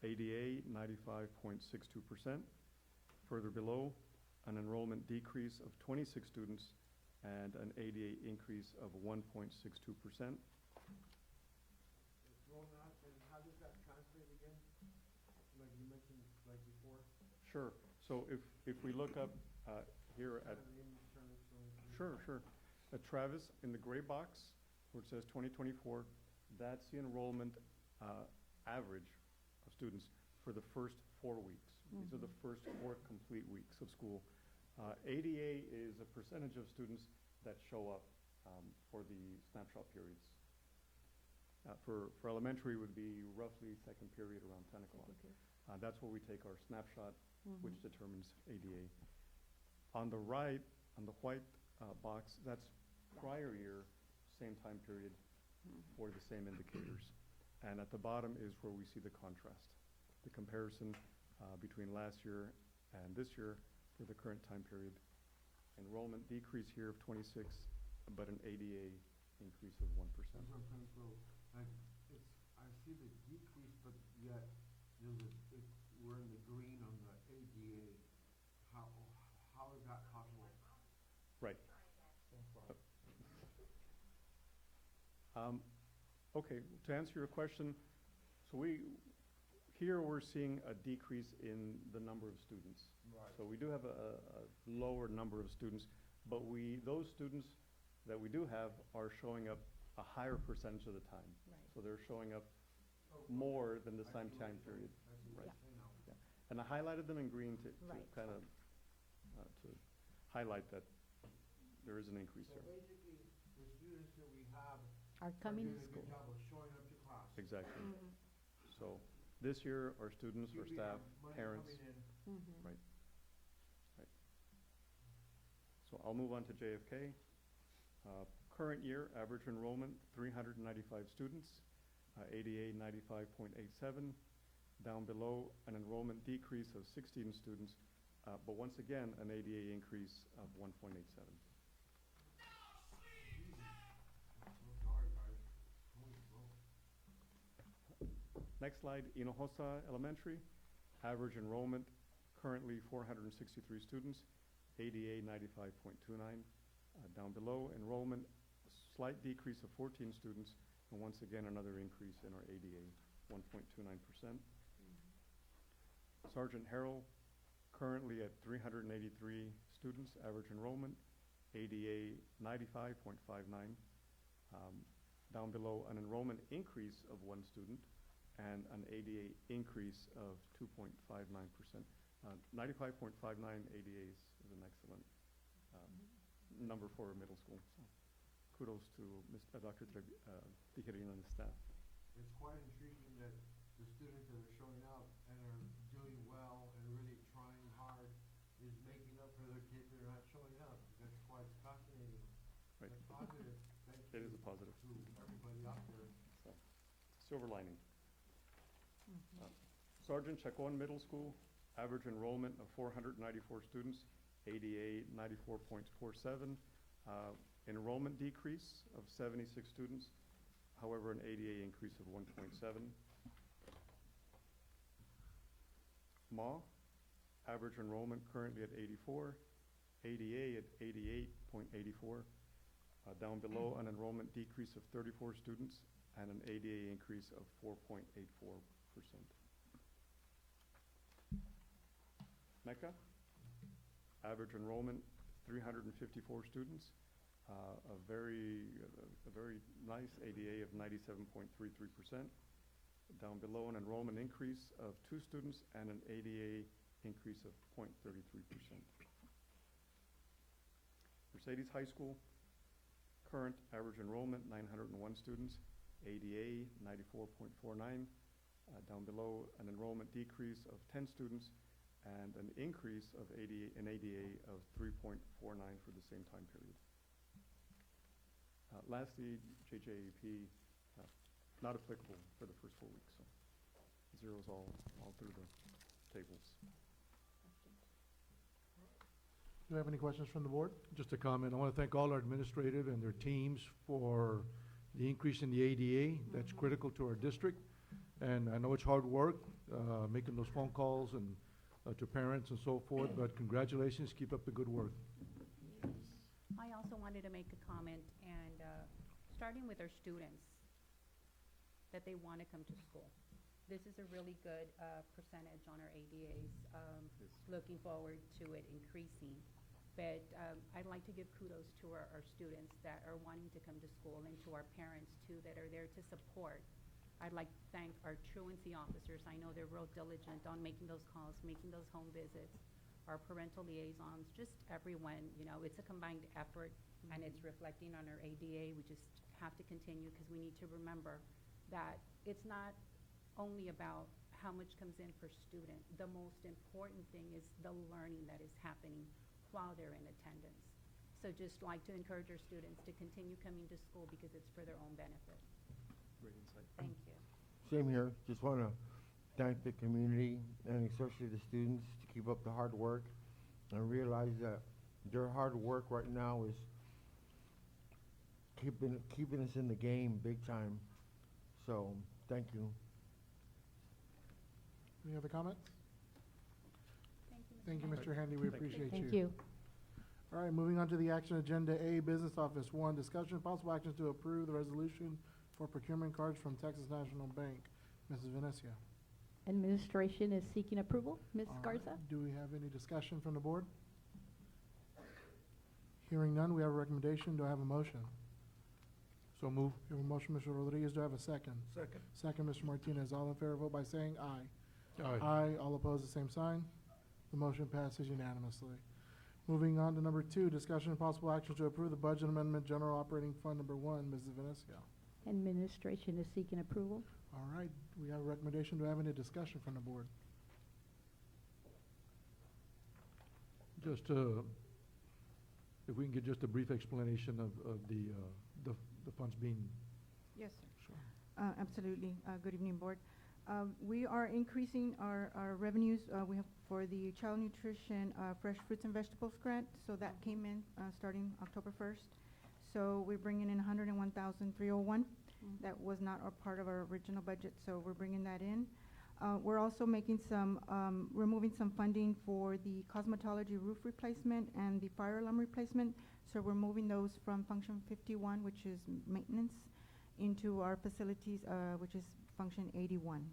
ADA, 95.62%. Further below, an enrollment decrease of 26 students and an ADA increase of 1.62%. Sure. So if we look up here at sure. At Travis, in the gray box, where it says 2024, that's the enrollment average of students for the first 4 weeks. These are the first 4 complete weeks of school. ADA is a percentage of students that show up for the snapshot periods. For elementary would be roughly second period around 10 o'clock. That's where we take our snapshot, which determines ADA. On the right, on the white box, that's prior year, same time period for the same indicators. And at the bottom is where we see the contrast, the comparison between last year and this year for the current time period. Enrollment decrease here of 26, but an ADA increase of 1%. I see the decrease, but yet we're in the green on the ADA. How is that possible? Right. Okay, to answer your question, so we're seeing a decrease in the number of students. Right. So we do have a lower number of students, but those students that we do have are showing up a higher percentage of the time. Right. So they're showing up more than the same time period. Right. Yeah. And I highlighted them in green to Right. kind of to highlight that there is an increase So there. basically, the students that we have Are coming doing to a school. good job of showing up to class. Exactly. So this year, our students, our We staff, have money parents. coming in. Right. So I'll move on to JFK. Current year, average enrollment, 395 students, ADA 95.87. Down below, an enrollment decrease of 16 students, but once again, an ADA increase of 1.87. Next slide, Hinojosa Elementary, average enrollment, currently 463 students, ADA 95.29. Down below, enrollment, slight decrease of 14 students, and once again, another increase in our ADA, 1.29%. Sergeant Harrell, currently at 383 students, average enrollment, ADA 95.59. Down below, an enrollment increase of 1 student and an ADA increase of 2.59%. 95.59 ADA is an excellent number for a middle school. So kudos to Dr. Tijerina and his staff. It's quite intriguing that the students that are showing up and are doing well and really trying hard is making up for the kids that are not showing up. That's quite fascinating. Right. It's positive. Thank you. It is a positive. To everybody out there. So, silver lining. Sergeant Chacon Middle School, average enrollment of 494 students, ADA 94.47. Enrollment decrease of 76 students, however, an ADA increase of 1.7. Ma, average enrollment currently at 84, ADA at 88.84. Down below, an enrollment decrease of 34 students and an ADA increase of 4.84%. Mecca, average enrollment 354 students, a very nice ADA of 97.33%. Down below, an enrollment increase of 2 students and an ADA increase of 0.33%. Mercedes High School, current average enrollment 901 students, ADA 94.49. Down below, an enrollment decrease of 10 students and an increase of an ADA of 3.49 for the same time period. Lastly, JJAP, not applicable for the first 4 weeks, so zeros all through the tables. Do you have any questions from the board? Just a comment. I want to thank all our administrative and their teams for the increase in the ADA. That's critical to our district. And I know it's hard work, making those phone calls and to parents and so forth, but congratulations, keep up the good work. I also wanted to make a comment, and starting with our students, that they want to come to school. This is a really good percentage on our ADAs. Looking forward to it increasing. But I'd like to give kudos to our students that are wanting to come to school, and to our parents too that are there to support. I'd like to thank our truancy officers. I know they're real diligent on making those calls, making those home visits, our parental liaisons, just everyone. You know, it's a combined effort, and it's reflecting on our ADA. We just have to continue, because we need to remember that it's not only about how much comes in per student. The most important thing is the learning that is happening while they're in attendance. So just like to encourage our students to continue coming to school, because it's for their own benefit. Great insight. Thank you. Same here. Just want to thank the community and especially the students to keep up the hard work and realize that their hard work right now is keeping us in the game big time. So thank you. Any other comments? Thank you, Thank you, Mr. Handy. We appreciate you. Thank you. All right, moving on to the action agenda A, Business Office 1, discussion of possible actions to approve the resolution for procurement cards from Texas National Bank. Mrs. Venecia. Administration is seeking approval. Ms. All right, Garza? do we have any discussion from the board? Hearing none, we have a recommendation. Do I have a motion? So move. We have a motion, Mr. Rodriguez. Do I have a second? Second. Second, Mr. Martinez. All in favor, vote by saying aye. Aye. Aye. All opposed, the same sign. The motion passes unanimously. Moving on to number 2, discussion and possible action to approve the budget amendment, General Operating Fund number 1. Mrs. Venecia. Administration is seeking approval. All right, we have a recommendation. Do I have any discussion from the board? Just, if we can get just a brief explanation of the funds being. Yes, sir. Sure. Absolutely. Good evening, Board. We are increasing our revenues. We have for the Child Nutrition Fresh Fruits and Vegetables Grant, so that came in starting October 1st. So we're bringing in 101,301. That was not a part of our original budget, so we're bringing that in. We're also making some, removing some funding for the cosmetology roof replacement and the fire alarm replacement. So we're moving those from function 51, which is maintenance, into our facilities, which is function 81.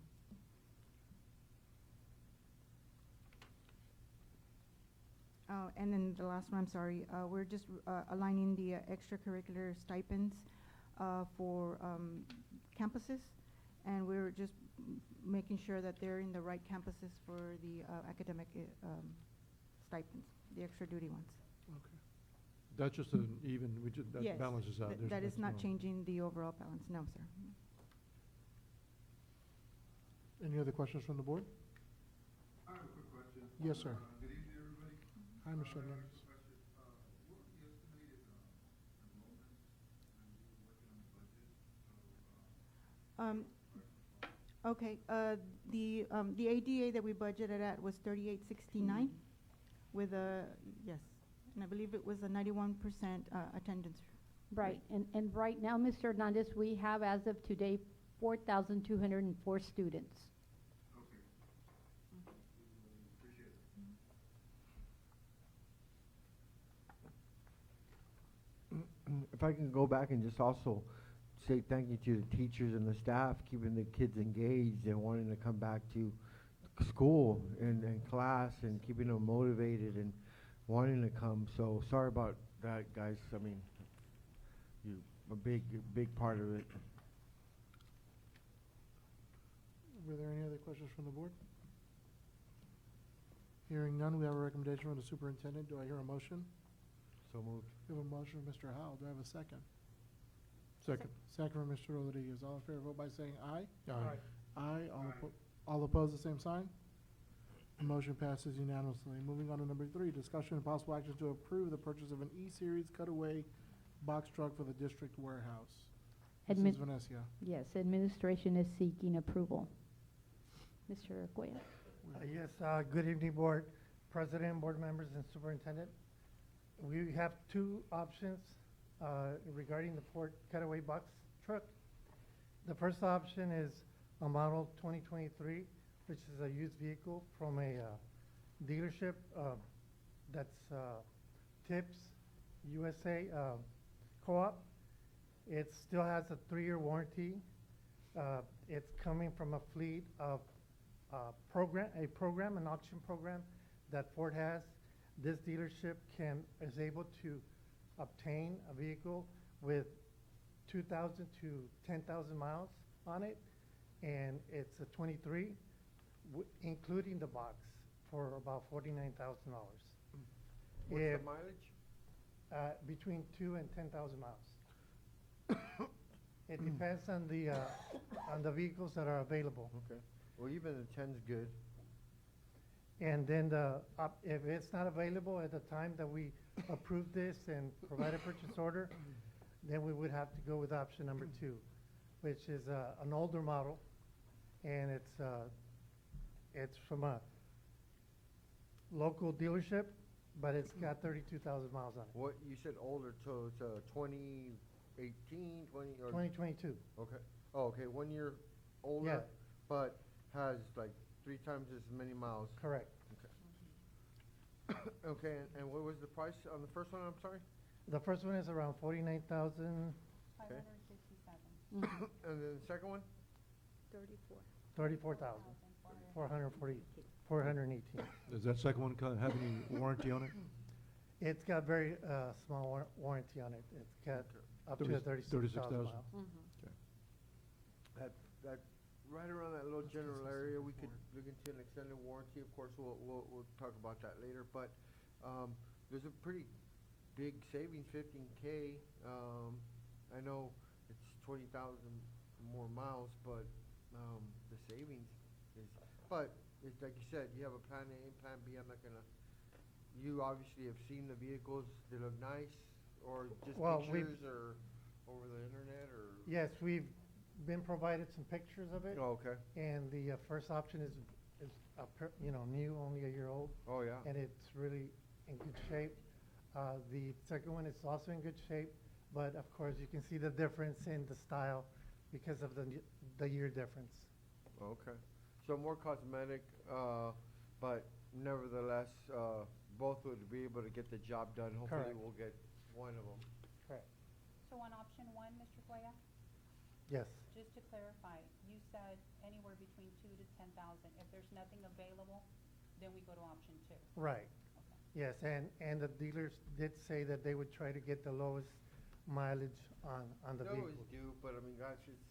And then the last one, I'm sorry, we're just aligning the extracurricular stipends for campuses, and we're just making sure that they're in the right campuses for the academic stipends, the extra duty ones. Okay. That's just an even, that Yes, balances out. that is that's not no- changing the overall balance, no, sir. Any other questions from the board? I have a quick question. Yes, sir. Good evening, everybody. Hi, Mr. Hernandez. What are the estimated enrollments and you were working on the budget? Okay, the ADA that we budgeted at was 3869 with a, yes, and I believe it was a 91% attendance. Right, and right now, Mr. Hernandez, we have, as of today, 4,204 students. Okay. Appreciate it. If I can go back and just also say thank you to the teachers and the staff, keeping the kids engaged and wanting to come back to school and class and keeping them motivated and wanting to come. So sorry about that, guys. I mean, you're a big part of it. Were there any other questions from the board? Hearing none, we have a recommendation from the superintendent. Do I hear a motion? So moved. We have a motion from Mr. Howell. Do I have a second? Second. Second from Mr. Rodriguez. All in favor, vote by saying aye. Aye. Aye. All opposed, the same sign. The motion passes unanimously. Moving on to number 3, discussion and possible action to approve the purchase of an E-Series cutaway box truck for the district warehouse. Mrs. Venecia. Yes, administration is seeking approval. Mr. Cuellar? Yes, good evening, Board President, Board members, and Superintendent. We have 2 options regarding the Ford cutaway box truck. The first option is a model 2023, which is a used vehicle from a dealership that's Tips USA Co-op. It still has a 3-year warranty. It's coming from a fleet of an auction program that Ford has. This dealership is able to obtain a vehicle with 2,000 to 10,000 miles on it, and it's a 23, including the box, for about $49,000. What's the mileage? Between 2 and 10,000 miles. It depends on the vehicles that are available. Okay. Well, even the 10's good. And then if it's not available at the time that we approve this and provide a purchase order, then we would have to go with option number 2, which is an older model, and it's from a local dealership, but it's got 32,000 miles on it. What, you said older, so it's 2018, 20, or? 2022. Okay. Oh, okay, 1 year older, Yeah. but has like 3 times as many miles. Correct. Okay. Okay, and what was the price on the first one, I'm sorry? The first one is around 49,000. Okay. 567. And then the second one? 34,000. 418. Does that second one have any warranty on it? It's got very small warranty on it. It's got up to 36,000 miles. That right around that little general area, we could look into an extended warranty. Of course, we'll talk about that later. But there's a pretty big savings, 15K. I know it's 20,000 more miles, but the savings is. But it's like you said, you have a plan A, plan B. I'm not gonna. You obviously have seen the vehicles. They look nice, or just pictures, or over the internet, or. Yes, we've been provided some pictures of it. Oh, okay. And the first option is new, only a year old. Oh, yeah. And it's really in good shape. The second one is also in good shape, but of course you can see the difference in the style because of the year difference. Okay. So more cosmetic, but nevertheless, both would be able to get the job done. Hopefully, Correct. we'll get one of them. Correct. So on option 1, Mr. Cuellar, Yes. just to clarify, you said anywhere between 2 to 10,000. If there's nothing available, then we go to option 2. Right. Yes, and the dealers did say that they would try to get the lowest mileage on the They vehicle. always do, but I mean, gosh, it's,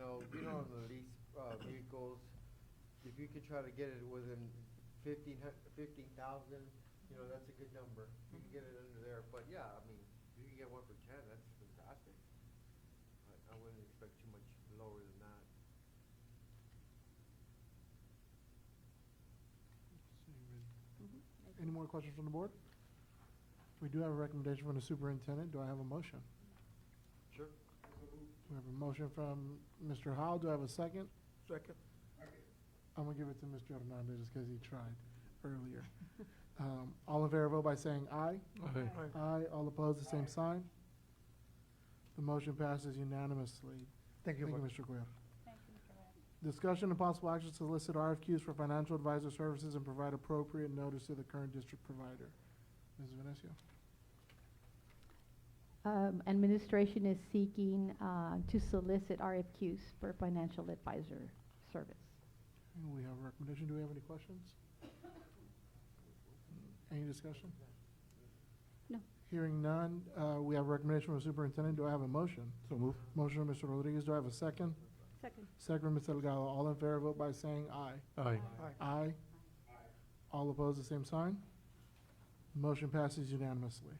on the lease vehicles, if you could try to get it within 15,000, that's a good number. You can get it under there, but yeah, I mean, if you can get one for 10, that's fantastic. I wouldn't expect too much lower than that. Any more questions from the board? We do have a recommendation from the superintendent. Do I have a motion? Sure. We have a motion from Mr. Howe. Do I have a second? Second. I'm gonna give it to Mr. Hernandez just because he tried earlier. All in favor, vote by saying aye. Aye. Aye. All opposed, the same sign. The motion passes unanimously. Thank you. Thank you, Mr. Guerra. Thank you, Mr. Cuellar. Discussion and possible action to solicit RFQs for financial advisor services and provide appropriate notice to the current district provider. Ms. Venecio. Administration is seeking to solicit RFQs for financial advisor service. And we have a recommendation. Do we have any questions? Any discussion? No. Hearing none, we have a recommendation from the superintendent. Do I have a motion? So move. Motion from Mr. Rodriguez. Do I have a second? Second. Second from Ms. Delgado. All in favor, vote by saying aye. Aye. Aye. All opposed, the same sign. Motion passes unanimously.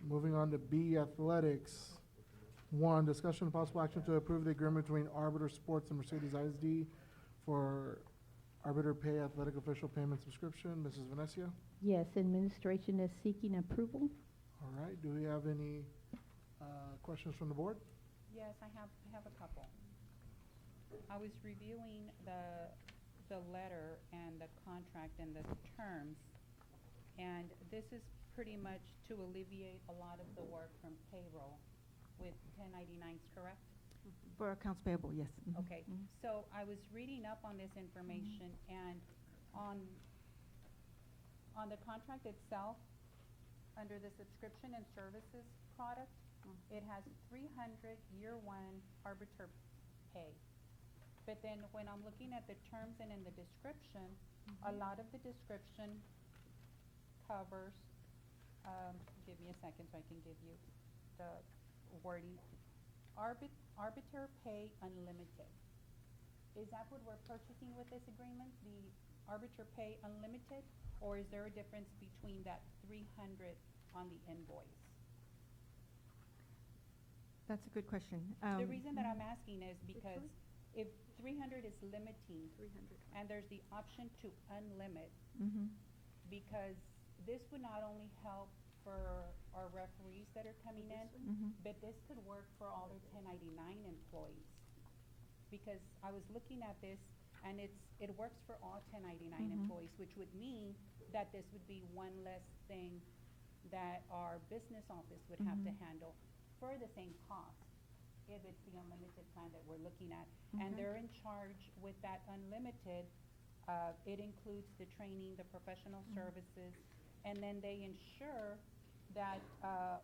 Moving on to B, athletics. 1, discussion and possible action to approve the agreement between Arbiter Sports and Mercedes ISD for Arbiter Pay Athletic Official Payment Subscription. Mrs. Venecio? Yes, administration is seeking approval. All right, do we have any questions from the board? Yes, I have a couple. I was reviewing the letter and the contract and the terms, and this is pretty much to alleviate a lot of the work from payroll with 1099s, correct? For accounts payable, yes. Mhm, Okay, mhm. so I was reading up on this information, and on the contract itself, under the subscription and services product, it has 300 year one arbiter pay. But then when I'm looking at the terms and in the description, a lot of the description covers, give me a second so I can give you the wording. Arbiter pay unlimited. Is that what we're purchasing with this agreement, the arbiter pay unlimited? Or is there a difference between that 300 on the invoice? That's a good question. The reason that I'm asking is because if 300 is limiting, and there's the option to unlimit, Mhm. because this would not only help for our referees that are coming in, Mhm. but this could work for all their 1099 employees. Because I was looking at this, and it works for all 1099 Mhm. employees, which would mean that this would be one less thing that our business office would have to Mhm. handle for the same cost, if it's the unlimited plan that we're looking at. And Okay. they're in charge with that unlimited, it includes the training, the professional Mhm. services, and then they ensure that,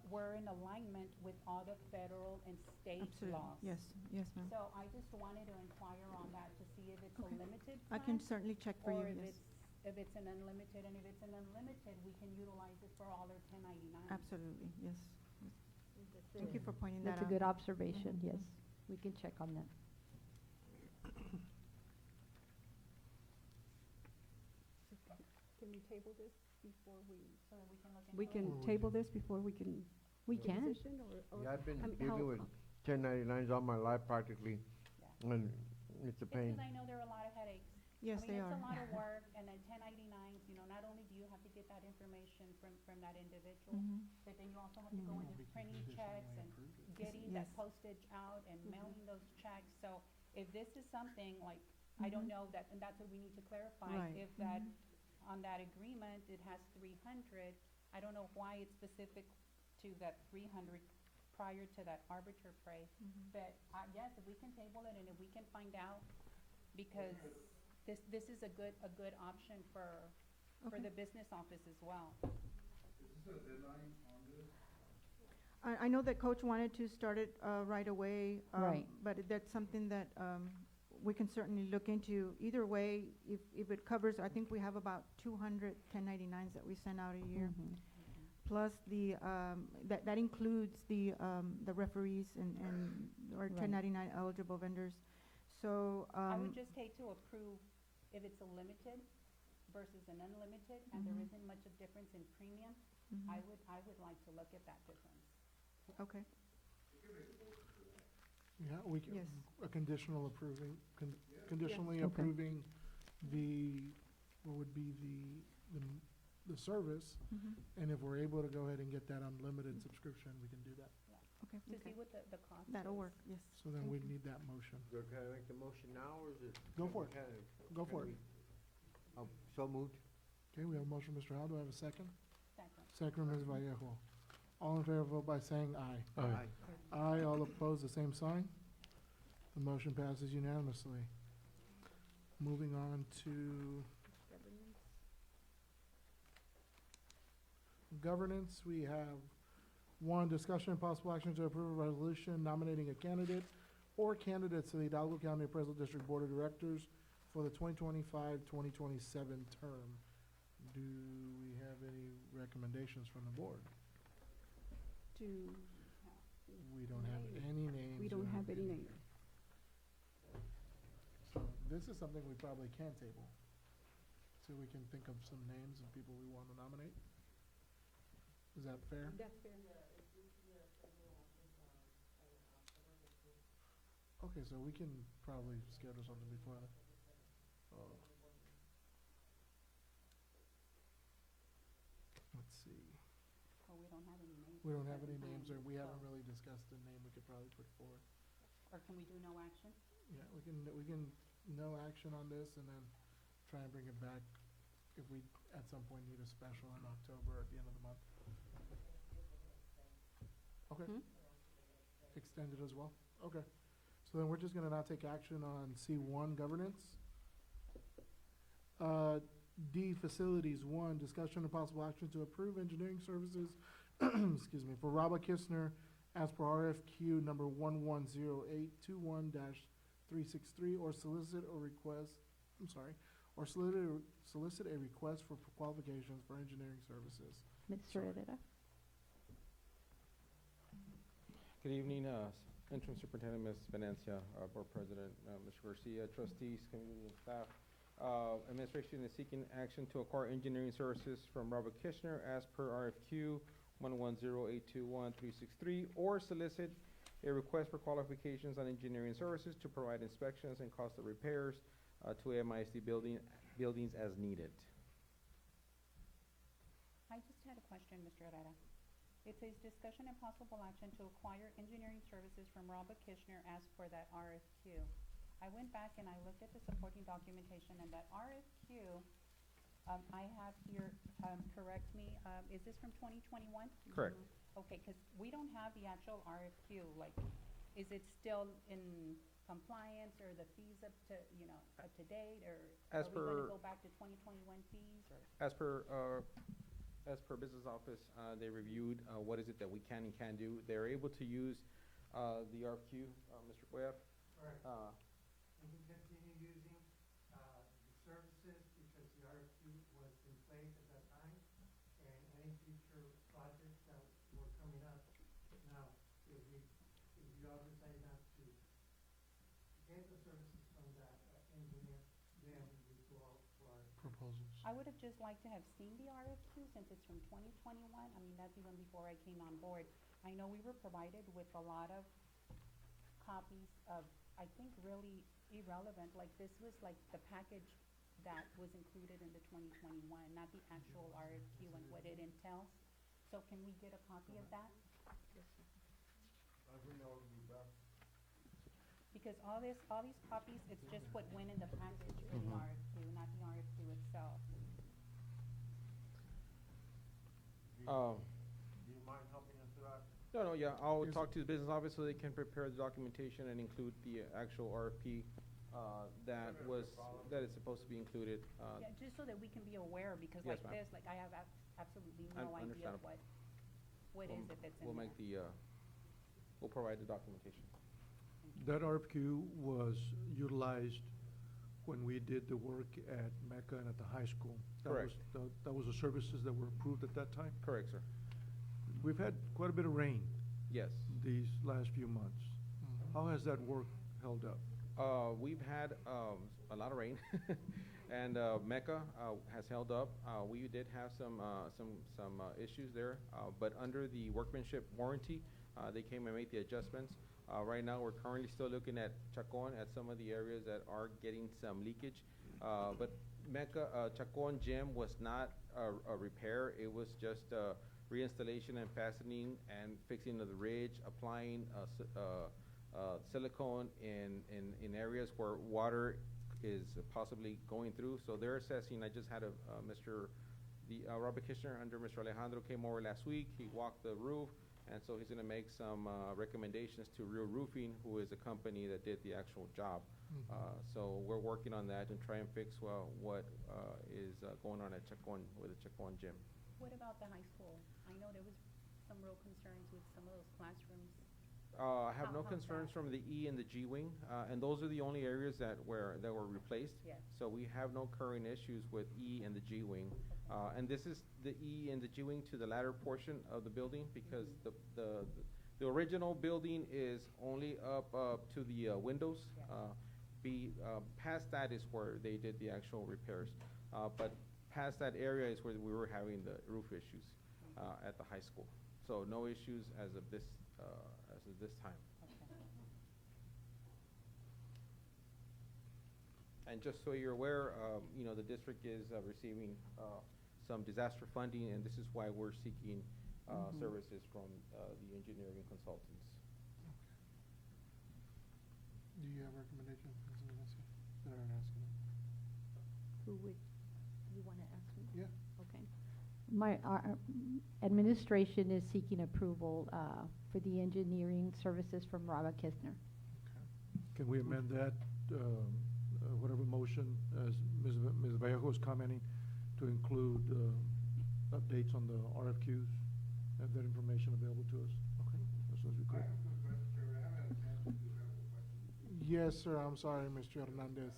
we're in alignment with all the federal and state Absolutely. laws. Yes, yes, ma'am. So I just wanted to inquire on that to see if it's a Okay. limited I can plan, certainly check for you, or yes. if it's an unlimited, and if it's an unlimited, we can utilize it for all our 1099s. Absolutely, yes. Thank you for pointing that out. That's a good observation, Mhm. yes. We can check on that. Can we table this before we? So that we can look into We it? can table this before we can. We make a can. decision, or? Yeah, I've been I mean, how- dealing with 1099s all my life practically, Yeah. and it's a It's pain. 'cause I know there are a lot of headaches. Yes, I they mean, are. it's a lot of work, and then 1099s, not only do you have to get that information from that individual, Mhm. but then you also have to go into printing checks and getting that Yes. postage out and Mhm. mailing those checks. So if this is something like, I don't Mhm. know that, and that's what we need to clarify, Right. if that, Mhm. on that agreement, it has 300, I don't know why it's specific to that 300 prior to that arbiter pay. Mhm. But, yes, if we can table it and if we can find out, because this is a good option for Okay. the business office as well. I know that Coach wanted to start it right away. Right. But that's something that we can certainly look into. Either way, if it covers, I think we have about 200 1099s that we send out a year. Mhm. Plus that includes the referees and our Right. 1099 eligible vendors. So, I would just hate to approve if it's a limited versus an unlimited, and there Mhm. isn't much of difference in premium. Mhm. I would like to look at that difference. Okay, Yeah, we can, yes. a conditional approving, conditionally Okay. approving what would be the service. Mhm. And if we're able to go ahead and get that unlimited subscription, we can do that. Okay, To okay. see what the cost is. That'll work, yes. So then Thank we'd you. need that motion. So can I make the motion now, or is it? Go for it. Go for it. So moved. Okay, we have a motion, Mr. Howell. Do I have a second? Second. Second, Ms. Vallejo. All in favor, vote by saying aye. Aye. Aye, all opposed, the same sign. The motion passes unanimously. Moving on to governance, we have one, discussion and possible action to approve a resolution nominating a candidate or candidates to the Hidalgo County Appraisal District Board of Directors for the 2025-2027 term. Do we have any recommendations from the board? We don't have any names. We don't have any names. So this is something we probably can table. So we can think of some names of people we want to nominate. Is that fair? That's fair. Okay, so we can probably schedule something before that. Let's see. Oh, we don't have any names. We don't have at any the names, time, or we haven't so- really discussed a name we could probably put forward. Or can we do no action? Yeah, we can no action on this and then try and bring it back if we at some point need a special in October at the end of the month. Okay. Hmm? extended as well? Okay. So then we're just gonna now take action on C1, governance. D, facilities, 1, discussion and possible action to approve engineering services, excuse me, for Rabba Kistner as per RFQ number 110821-363, or solicit a request a request for qualifications for engineering services. Mr. Herrera? Good evening, Interim Superintendent, Ms. Venencia, Board President, Mr. Garcia, trustees, community, and staff. Administration is seeking action to acquire engineering services from Robert Kishner as per RFQ 110821-363, or solicit a request for qualifications on engineering services to provide inspections and cost of repairs to MISD buildings as needed. I just had a question, Mr. Herrera. It says discussion and possible action to acquire engineering services from Robert Kishner as for that RFQ. I went back and I looked at the supporting documentation, and that RFQ, I have here, correct me, is this from 2021? Correct. Okay, because we don't have the actual RFQ, like, is it still in compliance, or the fees up to, up to date, or As are we gonna per- go back to 2021 fees, or? As per business office, they reviewed what is it that we can and can't do. They're able to use the RFQ, Mr. Cuellar. Correct. We can continue using the services because the RFQ was in place at that time, and any future projects that were coming up. Now, if you all decide not to get the services from that engineer, then we go out for Proposals. I would have just liked to have seen the RFQ since it's from 2021. I mean, that's even before I came on board. I know we were provided with a lot of copies of, I think, really irrelevant, like this was like the package that was included in the 2021, not the actual RFQ and what it entails. So can we get a copy of that? I think that would be best. Because all these copies, it's just what went in the package for the RFQ, not the RFQ itself. Do you mind helping us with that? No, yeah, I'll talk to the business office so they can prepare the documentation and include the actual RFP that is supposed to be included. Yeah, just so that we can be aware, because Yes, like ma'am. this, like I have absolutely no idea Understandable. what is it that's in We'll there. make we'll provide the documentation. That RFQ was utilized when we did the work at Mecca and at the high school. Correct. That was the services that were approved at that time? Correct, sir. We've had quite a bit of rain Yes. these last few months. How has that work held up? We've had a lot of rain, and Mecca has held up. We did have some issues there, but under the workmanship warranty, they came and made the adjustments. Right now, we're currently still looking at Chacon, at some of the areas that are getting some leakage. But Mecca, Chacon Gym was not a repair. It was just reinstallation and fastening and fixing of the ridge, applying silicone in areas where water is possibly going through. So they're assessing. I just had Robert Kishner under Mr. Alejandro came over last week. He walked the roof, and so he's going to make some recommendations to Real Roofing, who is a company that did the actual job. So we're working on that and try and fix what is going on at Chacon with the Chacon Gym. What about the high school? I know there was some real concerns with some of those classrooms. I have no How's concerns that? from the E and the G wing, and those are the only areas that were replaced. Yes. So we have no current issues with E and the G wing. And this is the E and the G wing to the latter portion of the building, because the original building is only up to the windows. Past that is where they did the actual repairs. But past that area is where we were having the roof issues at the high school. So no issues as of this time. And just so you're aware, the district is receiving some disaster funding, and this is why we're seeking services from the engineering consultants. Do you have a recommendation, Ms. Venecia, that are asking? Who would, you want to ask me? Yeah. Okay. Our administration is seeking approval for the engineering services from Robert Kistner. Can we amend that, whatever motion, as Ms. Vallejo was commenting, to include updates on the RFQs? Have that information available to us? Okay, as soon as we I could. have a quick question, Chairman. I haven't had a chance to do that with questions. Yes, sir, I'm sorry, Mr. Hernandez.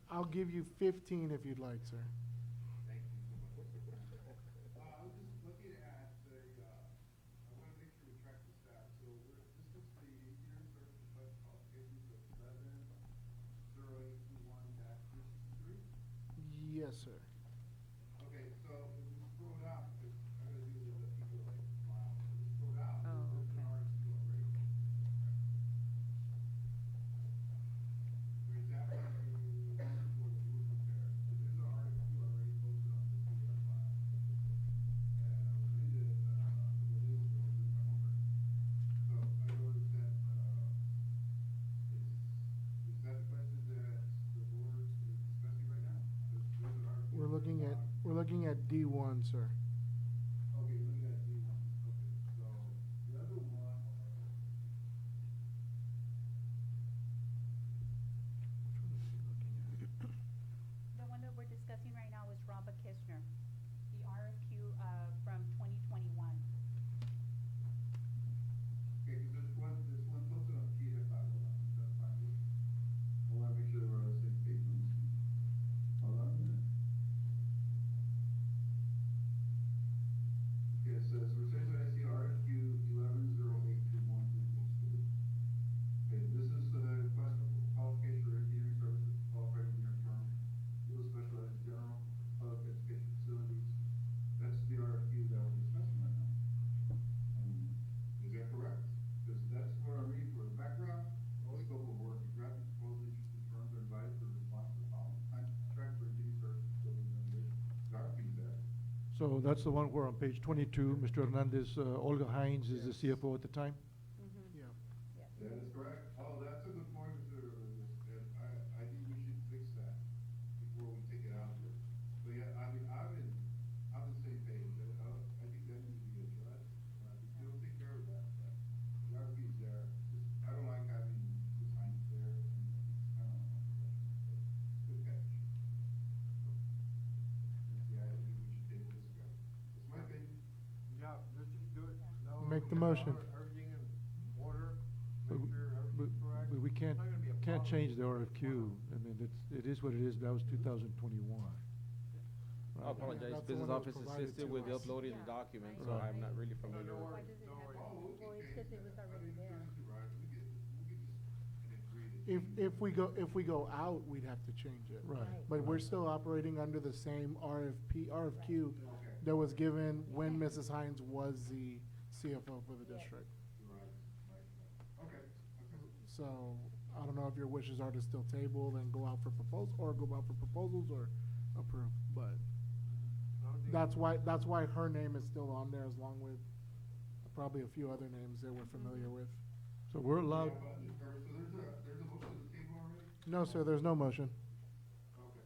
I'll give you 15 if you'd like, sir. Thank you so much. I was just looking at the, I want to make sure we track the staff. So this looks the engineering service request qualifications of 110821-363. Yes, sir. Okay, so if we scroll down, because I'm going to do the people like smile. If we scroll down, there's an RFQ already. For example, if you go for the roof repair, so there's an RFQ already posted on the PDF file. And I was reading the news or with my homework. So I noticed that is that the question that the board is discussing right now? There's an RFQ. We're looking at D1, sir. Okay, look at D1. Okay, so the other one. The one that we're discussing right now is Robert Kistner, the RFQ from 2021. Okay, because this one posted on PDF file. Hold on, I'm trying to find it. I want to make sure we're on the same page. Hold on a minute. Okay, it says, Mercedes IC RFQ 110821-262. Okay, this is the request for qualification for engineering services, qualified engineering firm, will specialize in general public education facilities. That's the RFQ that we're discussing right now. Is that correct? Because that's what I'm reading for the background, the scope of work, the graphic proposal, interested firms are invited for response to the following. Contract for engineering services, building renovation. The RFQ is there. So that's the one where on page 22, Mr. Hernandez, Olga Hines is the CFO at the time? Yeah. That is correct. Oh, that's a good point, Mr. Rodriguez. I think we should fix that before we take it out of here. So yeah, I mean, I'm the same page. I think that needs to be addressed. We'll take care of that, but the RFP is there. Just, I don't like having the signs there, and it's kind of unprofessional, but good catch. Yeah, I think we should table this guy. It's my opinion. Yeah, let's just do it. Now Make the we'll get motion. Everything in order, But make sure everything's correct. we can't, It's not gonna be a can't problem. change the RFQ. I mean, it is what it is. That was 2021. I apologize, That's the business one that was office provided assisted to with us. uploading the Yeah. document, so Right. I'm not really familiar Don't with worry, it. don't worry. Oh, we can Because change it was that. I already mean, there. Mr. Ryan, we can just agree to If we go out, we'd have to change it. Right. But we're still operating under the same RFQ Okay. that was given when Mrs. Hines was the CFO for the district. Right. Okay. So I don't know if your wishes are to still table and go out for proposals or approve, but that's why her name is still on there, as long with probably a few other names that we're familiar with. So we're allowed, So there's a motion on the table already? No, sir, there's no motion. Okay.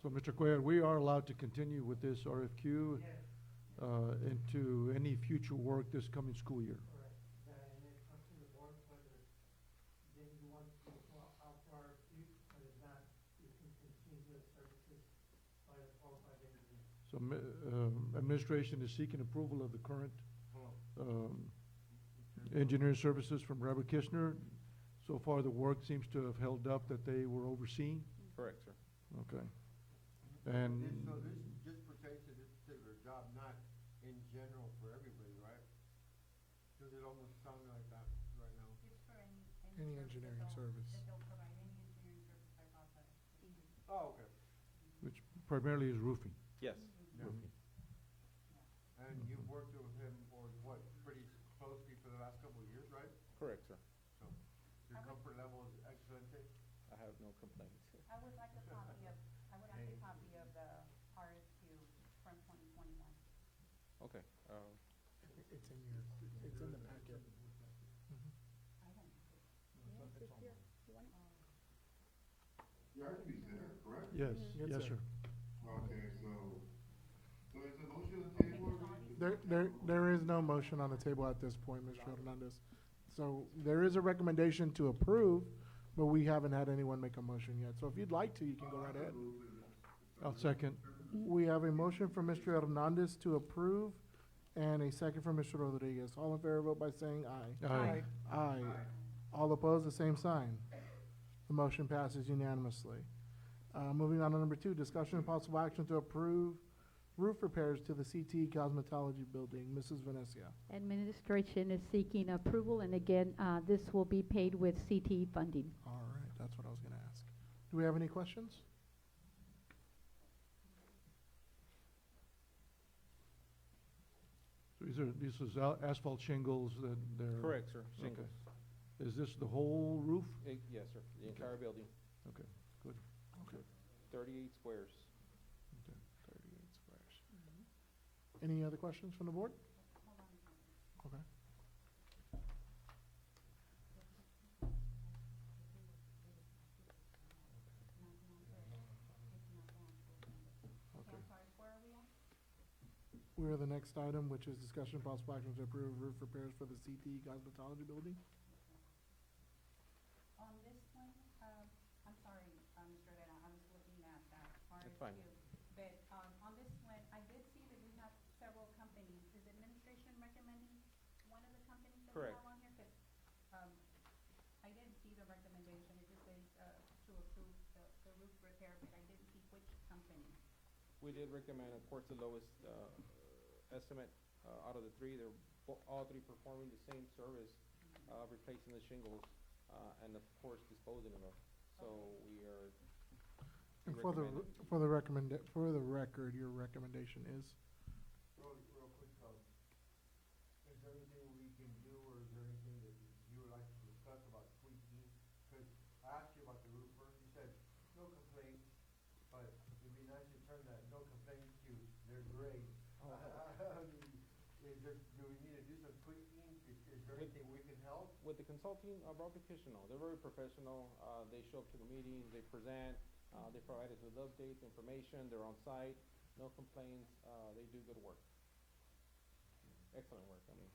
so Mr. Cuellar, we are allowed to continue with this RFQ into any future work this coming school year. Correct. And it comes to the board whether then you want to go out for RFQ, but if not, you can continue the services by the qualified engineer. So administration is seeking approval of the current engineering services from Robert Kistner. So far, the work seems to have held up that they were overseeing. Correct, sir. Okay. And So this just pertains to this particular job, not in general for everybody, right? Does it almost sound like that right now? It's for any Any engineering service. that they'll provide any engineering service by Robert. Oh, okay. which primarily is roofing. Yes. Yeah. Roofing. And you've worked with him for what, pretty closely for the last couple of years, right? Correct, sir. So your comfort level is excellent. I have no complaints. I would like a copy of, the RFQ from 2021. Okay, It's in your, it's in the packet. I don't. Yes, it's here. You want it? The RFP is there, correct? Yes, Yes, yes, sir. sir. There is no motion on the table at this point, Mr. Hernandez. So there is a recommendation to approve, but we haven't had anyone make a motion yet. So if you'd like to, you can go right ahead. I'll second. We have a motion from Mr. Hernandez to approve and a second from Mr. Rodriguez. All in favor, vote by saying aye. Aye. Aye. All opposed, the same sign. The motion passes unanimously. Moving on to number 2, discussion and possible action to approve roof repairs to the CT Cosmetology Building. Mrs. Venecia. Administration is seeking approval, and again, this will be paid with CTE funding. All right, that's what I was going to ask. Do we have any questions? So these is asphalt shingles that they're. Correct, sir, Okay. shingles. Is this the whole roof? Yes, sir, the entire building, Okay, good. Okay. 38 squares. Okay, 38 squares. Any other questions from the board? Okay. Okay. We're the next item, which is discussion and possible action to approve roof repairs for the CT Cosmetology Building. On this one, I'm sorry, Mr. Herrera, I was looking at that That's fine. RFQ. But, on this one, I did see that we have several companies. Is administration recommending one of the companies that we Correct. have on here? 'Cause, I didn't see the recommendation. It just says, to approve the roof repair, but I didn't see which company. We did recommend, of course, the lowest estimate out of the 3. They're all 3 performing the same service, replacing the shingles, and of course disposing of them. So we are And recommending. for the record, your recommendation is? Real quick, is there anything we can do, or is there anything that you would like to discuss about tweaking? Because I asked you about the roof first, you said no complaints, but it'd be nice to turn that no complaints to they're great. I mean, do we need to do some tweaking? Is there anything we can help? With the consulting, Rob Vacational, they're very professional. They show up to the meetings, they present, they provide us with updates, information, they're on site, no complaints, they do good work. Excellent work, I mean.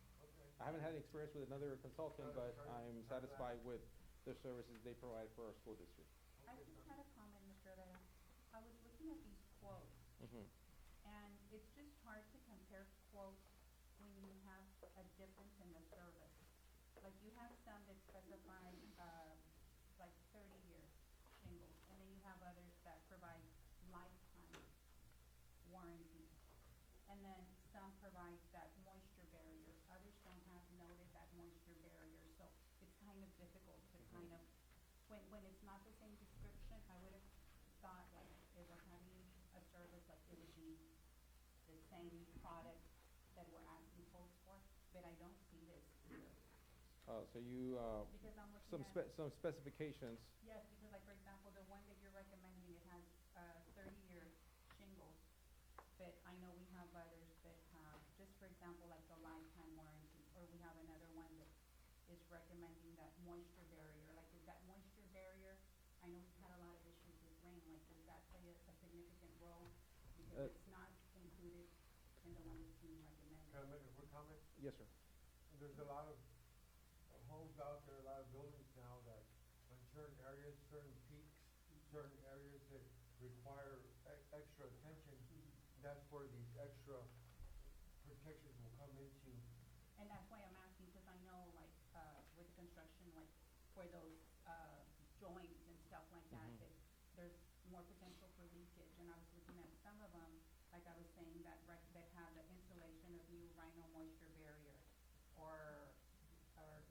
I haven't had any experience with another consultant, but I'm satisfied with the services they provide for our school district. I just had a comment, Mr. Herrera. I was looking at these quotes, Mhm. and it's just hard to compare quotes when you have a difference in the service. Like, you have some that specify, like 30-year shingles, and then you have others that provide lifetime warranty. And then some provide that moisture barrier, others don't have noted that moisture barrier, so it's kind of difficult to kind of, when it's not the same description, I would have thought, like, if we're having a service, like, it would be the same product that we're asking folks for, but I don't see this here. So you, Because I'm looking at. some specifications. Yes, because like, for example, the one that you're recommending, it has, 30-year shingles, but I know we have others that have, just for example, like the lifetime warranty, or we have another one that is recommending that moisture barrier, like, is that moisture barrier, I know we've had a lot of issues with rain, like, does that play a significant role? Because it's not included in the one that's being recommended. Can I make a quick comment? Yes, sir. There's a lot of homes out there, a lot of buildings now that on certain areas, certain peaks, certain areas that require extra attention, that's where these extra protections will come into. And that's why I'm asking, because I know, like, with construction, like, for those, joints and stuff like that, Mhm. that there's more potential for leakage, and I was looking at some of them, like I was saying, that that have the installation of new rhino moisture barrier, or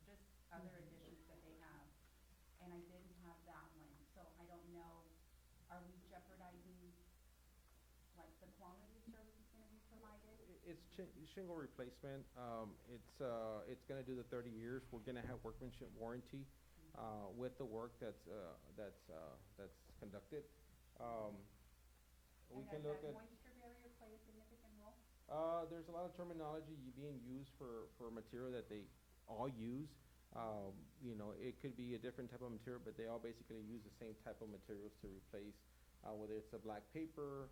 just other additions that they have, and I didn't have that one, so I don't know, are we jeopardizing, like, the quality of service that's gonna be provided? It's shingle replacement. It's gonna do the 30 years. We're gonna have workmanship warranty, with the work that's conducted. We And can does look that at, moisture barrier play a significant role? there's a lot of terminology being used for material that they all use. You know, it could be a different type of material, but they all basically use the same type of materials to replace whether it's a black paper,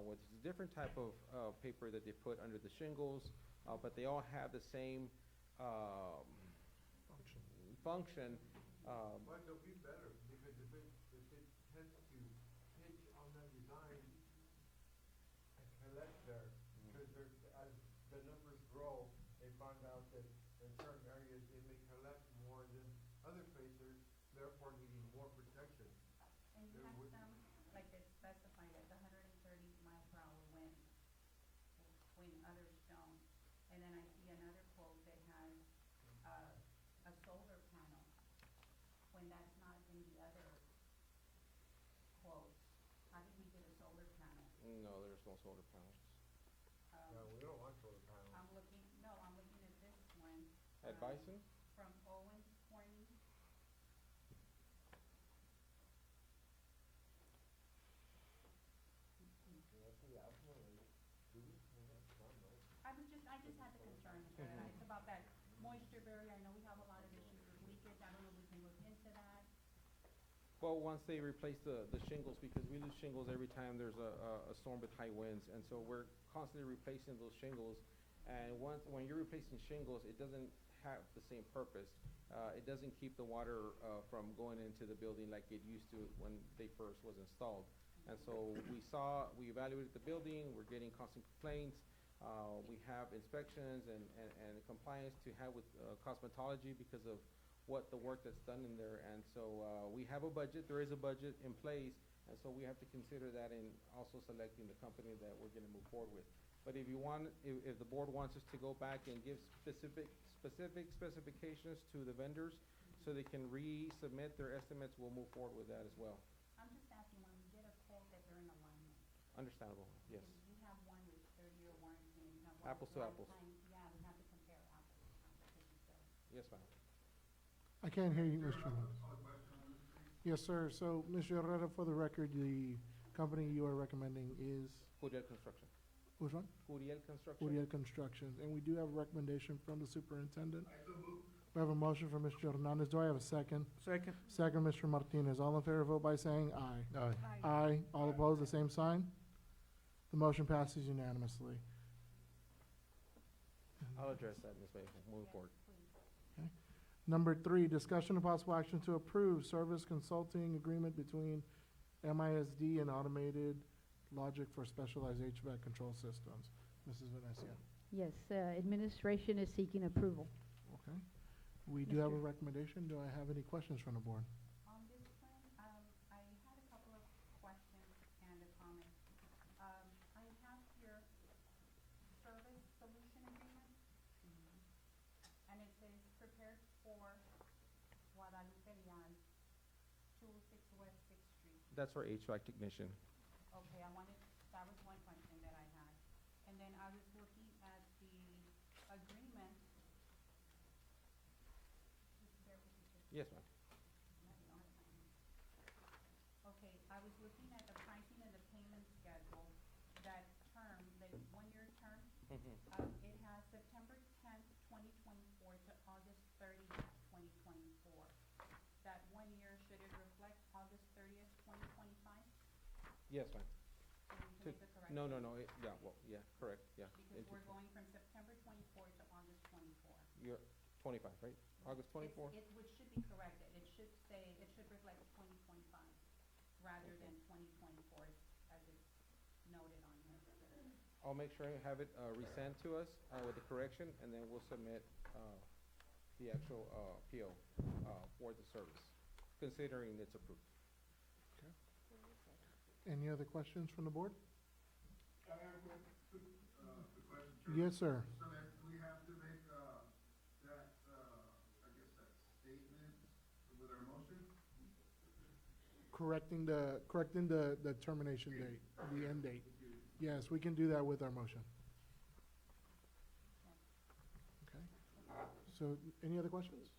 whether it's a different type of paper that they put under the shingles, but they all have the same function. But they'll be better, because if it tends to hinge on the design and collect there, because as the numbers grow, they found out that in certain areas it may collect more than other places, therefore needing more protection. And you have some, like it's specified at the 130 mile per hour wind, when others don't. And then I see another quote that has a solar panel, when that's not in the other quotes. How did we get a solar panel? No, there's no solar panels. No, we don't want solar panels. I'm looking at this one. At Bison? From Owens Corning. I just had the concern, sir. It's about that moisture barrier. I know we have a lot of issues with leakage. I don't know if we can look into that. Well, once they replace the shingles, because we lose shingles every time there's a storm with high winds, and so we're constantly replacing those shingles. And when you're replacing shingles, it doesn't have the same purpose. It doesn't keep the water from going into the building like it used to when they first was installed. And so we evaluated the building, we're getting constant complaints. We have inspections and compliance to have with cosmetology because of what the work that's done in there. And so we have a budget, there is a budget in place, and so we have to consider that in also selecting the company that we're gonna move forward with. But if you want, if the board wants us to go back and give specific specifications to the vendors so they can resubmit their estimates, we'll move forward with that as well. I'm just asking, when we get a quote that they're in alignment. Understandable, yes. Because we have one with 30-year warranty and you have one Apples with to apples. lifetime. Yeah, we have to compare apples to apples. Yes, ma'am. I can't hear you, Mr. Yes, sir. So, Mr. Herrera, for the record, the company you are recommending is? Uriel Construction. Which one? Uriel Construction. Uriel Construction. And we do have a recommendation from the superintendent. We have a motion from Mr. Hernandez. Do I have a second? Second. Second, Mr. Martinez. All in favor, vote by saying aye. Aye. Aye. All opposed, the same sign? The motion passes unanimously. I'll address that, Ms. Baker, moving forward. Okay. Number 3, discussion of possible action to approve service consulting agreement between MISD and Automated Logic for Specialized HVAC Control Systems. Mrs. Venecia. Yes, administration is seeking approval. Okay. We do have a recommendation. Do I have any questions from the board? On this one, I had a couple of questions and a comment. I have here service solution agreement, and it says prepared for Guadalupe Leon, 206 West 6th Street. That's our HVAC technician. Okay, that was one question that I had. And then I was looking at the agreement. Just bear with me just a Yes, ma'am. Okay, I was looking at the pricing and the payment schedule, that term, the one-year term. It has September 10th, 2024 to August 30th, 2024. That 1 year, should it reflect August 30th, 2025? Yes, ma'am. So we can make a correction? No, correct, yeah. Because we're going from September 24 to August 24. You're 25, right? August 24? Which should be corrected. It should say, it should reflect 2025 rather than 2024 as it's noted on here. I'll make sure I have it resent to us with the correction, and then we'll submit the actual PO for the service, considering it's approved. Any other questions from the board? I have a quick question. Yes, sir. So that we have to make that, I guess that statement with our motion? Correcting the termination date, the end date. Yes, we can do that with our motion. Okay. So, any other questions?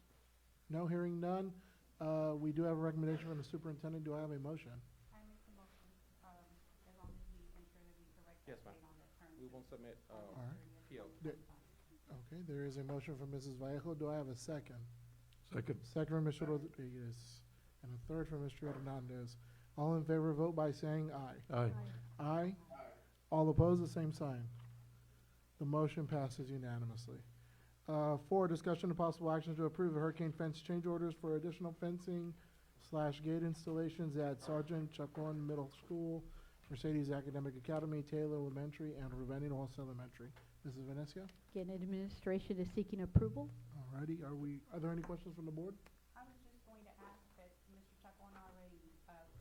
No, hearing none. We do have a recommendation from the superintendent. Do I have a motion? I make the motion, as long as we ensure that we correct Yes, that ma'am. date on the term. We will submit All right. PO. Okay, there is a motion from Mrs. Vallejo. Do I have a second? Second. Second from Mr. Rodriguez, and a third from Mr. Hernandez. All in favor, vote by saying aye. Aye. Aye. All opposed, the same sign. The motion passes unanimously. 4, discussion and possible action to approve the hurricane fence change orders for additional fencing / gate installations at Sergeant Chacon Middle School, Mercedes Academic Academy, Taylor Elementary, and Ravenna Hills Elementary. Mrs. Venecia? Again, administration is seeking approval. Alrighty, are there any questions from the board? I was just going to ask that Mr. Chacon already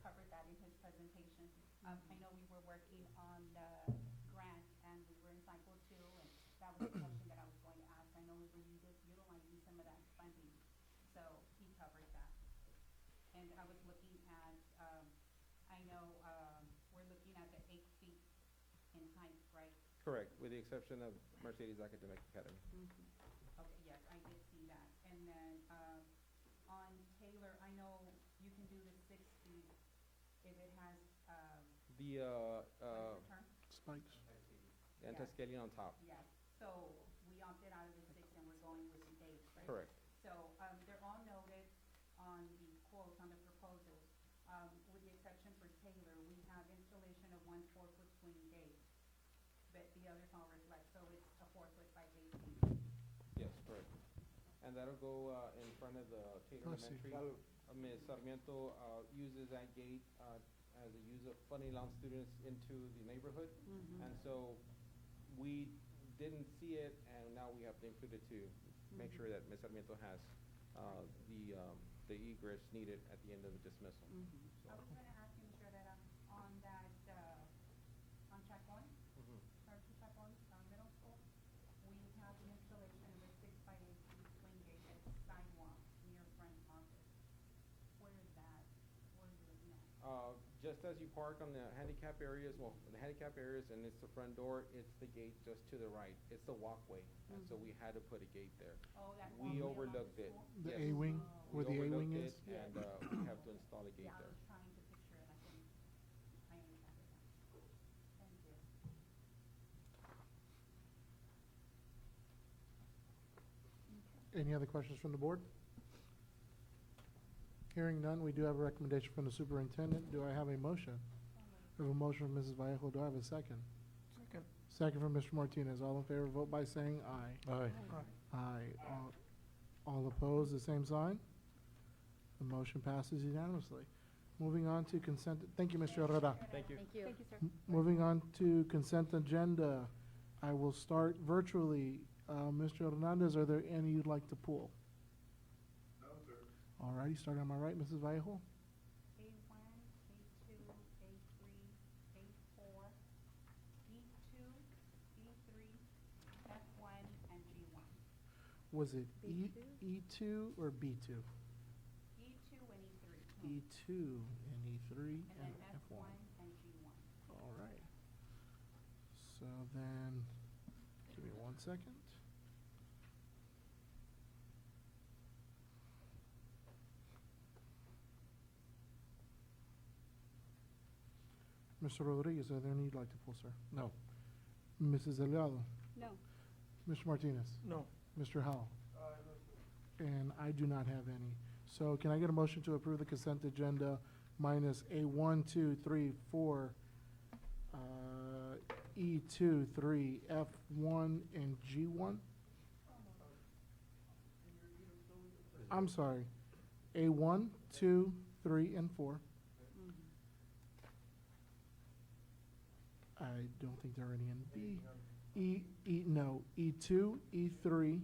covered that in his presentation. I know we were working on the grant and we were in cycle 2, and that was the question that I was going to ask. I know we were utilizing some of that funding, so he covered that. And I was looking at, I know we're looking at the 8 feet in height, right? Correct, with the exception of Mercedes Academic Academy. Okay, yes, I did see that. And then on Taylor, I know you can do the 6 feet if it has, The, what's the term? Spikes. anti-scaling on top. Yes, so we opted out of the 6 and we're going with the 8, right? Correct. So they're all noted on the quotes, on the proposals. With the exception for Taylor, we have installation of 1 4-foot swing gate, but the others all reflect, so it's a 4-foot by 8 feet. Yes, correct. And that'll go in front of the Taylor Let's see. Elementary. Ms. Sarmiento uses that gate as a use of funny allowing students into the neighborhood. And so we didn't see it, and now we have to include it to make sure that Ms. Sarmiento has the egress needed at the end of the dismissal. So- I was going to ask you, Mr. Herrera, on that, on Chacon, Sergeant Chacon Middle School, we have the installation of a 6 by 8 feet swing gate at the sidewalk near front office. Where is that? Where are you looking at? Just as you park on the handicap areas, well, the handicap areas and it's the front door, it's the gate just to the right. It's the walkway, and so we had to put a gate there. Oh, that We walkway along overlooked the it. school? The Yes. A-wing, We where the A-wing overlooked is? it, and we have to install a gate Yeah, I there. was trying to picture it, I couldn't, I understand it now. Thank you. Any other questions from the board? Hearing none, we do have a recommendation from the superintendent. Do I have a motion? I have a motion from Mrs. Vallejo. Do I have a second? Second. Second from Mr. Martinez. All in favor, vote by saying aye. Aye. Aye. All opposed, the same sign. The motion passes unanimously. Moving on to consent, thank you, Mr. Herrera. Thank you. Thank you. Thank you, sir. Moving on to consent agenda. I will start virtually. Mr. Hernandez, are there any you'd like to pull? No, sir. All righty, starting on my right, Mrs. Vallejo. A1, A2, A3, A4, E2, E3, F1, and G1. Was it B2? E2 or B2? E2 and E3. E2 and E3 And and then F1. F1 and G1. All right. So then, give me 1 second. Mr. Rodriguez, are there any you'd like to pull, sir? No. Mrs. Delgado? No. Mr. Martinez? No. Mr. Howell? And I do not have any. So can I get a motion to approve the consent agenda minus A1, 2, 3, 4, E2, 3, F1, and G1? I'm sorry. A1, 2, 3, and 4. I don't think there are any in B. No, E2, E3,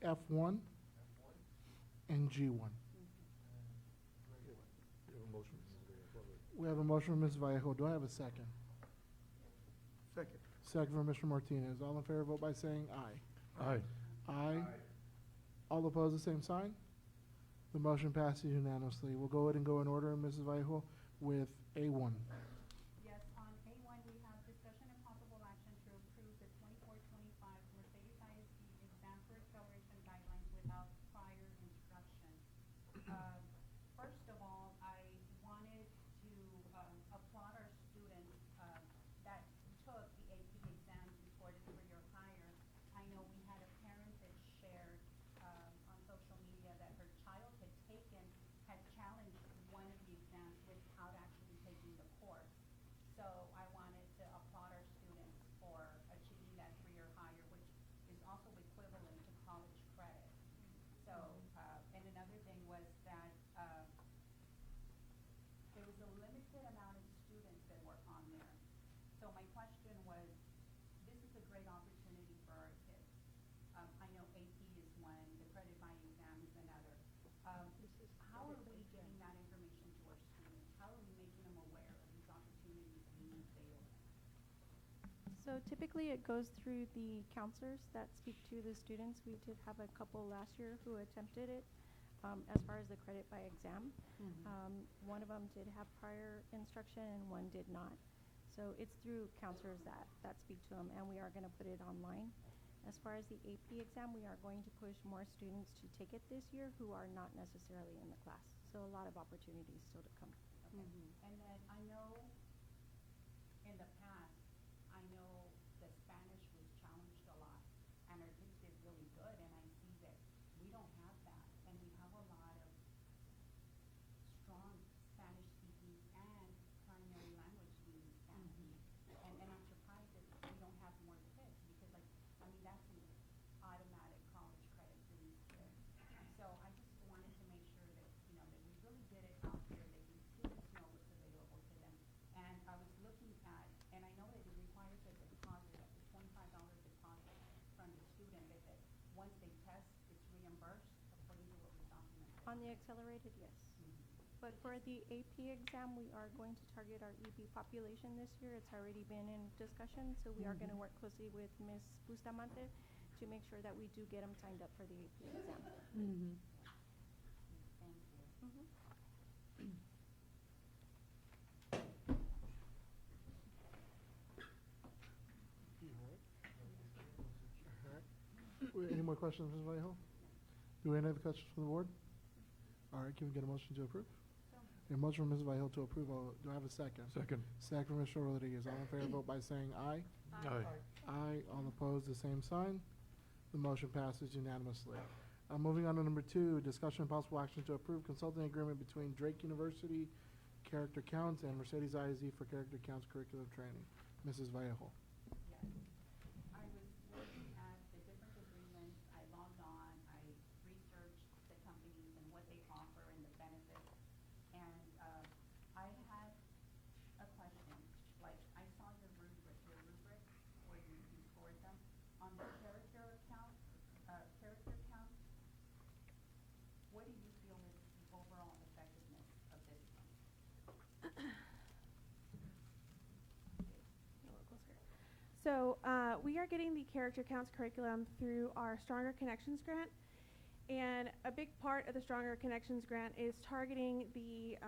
F1, and G1. We have a motion from Ms. Vallejo. Do I have a second? Second. Second from Mr. Martinez. All in favor, vote by saying aye. Aye. Aye. All opposed, the same sign. The motion passes unanimously. We'll go ahead and go in order, Mrs. Vallejo, with A1. Yes, on A1, we have discussion and possible action to approve the 24-25 Mercedes ISD exam for acceleration guidelines without prior instruction. First of all, I wanted to applaud our students that took the AP exams before for your hire. I know we had a parent that shared on social media that her child had challenged amount of students that were on there. So my question was, this is a great opportunity for our kids. I know AP is one, the credit by exam is another. How are we getting that information to our students? How are we making them aware of these opportunities being available? So typically it goes through the counselors that speak to the students. We did have a couple last year who attempted it as far as the credit by exam. One of them did have prior instruction and one did not. So it's through counselors that speak to them, and we are going to put it online. As far as the AP exam, we are going to push more students to take it this year who are not necessarily in the class. So a lot of opportunities still to come. Okay. And then I know in the past, I know the Spanish was challenged a lot, and our kids did really good, and I see that we don't have that, and we have a lot of strong Spanish-speaking and primary language being Spanish. And I'm surprised that we don't have more kids, because that's an automatic college credit for these kids. So I just wanted to make sure that, that we really get it out there, that these students know what's available to them. And I was looking at, and I know that it requires a deposit, a $25 deposit from the student, that once they test, it's reimbursed according to what was documented. On the accelerated, yes. But for the AP exam, we are going to target our EB population this year. It's already been in discussion, so we are going to work closely with Ms. Bustamante to make sure that we do get them signed up for the AP exam. Thank you. Any more questions, Ms. Vallejo? Do we have any other questions from the board? All right, can we get a motion to approve? A motion from Ms. Vallejo to approve. Do I have a second? Second. Second from Mr. Rodriguez. All in favor, vote by saying aye. Aye. Aye. All opposed, the same sign. The motion passes unanimously. Moving on to number 2, discussion and possible action to approve consulting agreement between Drake University Character Counts and Mercedes ISD for Character Counts curriculum training. Mrs. Vallejo. Yes. I was looking at the different agreements. I logged on. I researched the companies and what they offer and the benefits. And I had a question. Like, I saw your rubric where you scored them. On the character count, what do you feel is the overall effectiveness of this one? So we are getting the Character Counts curriculum through our Stronger Connections grant. And a big part of the Stronger Connections grant is targeting the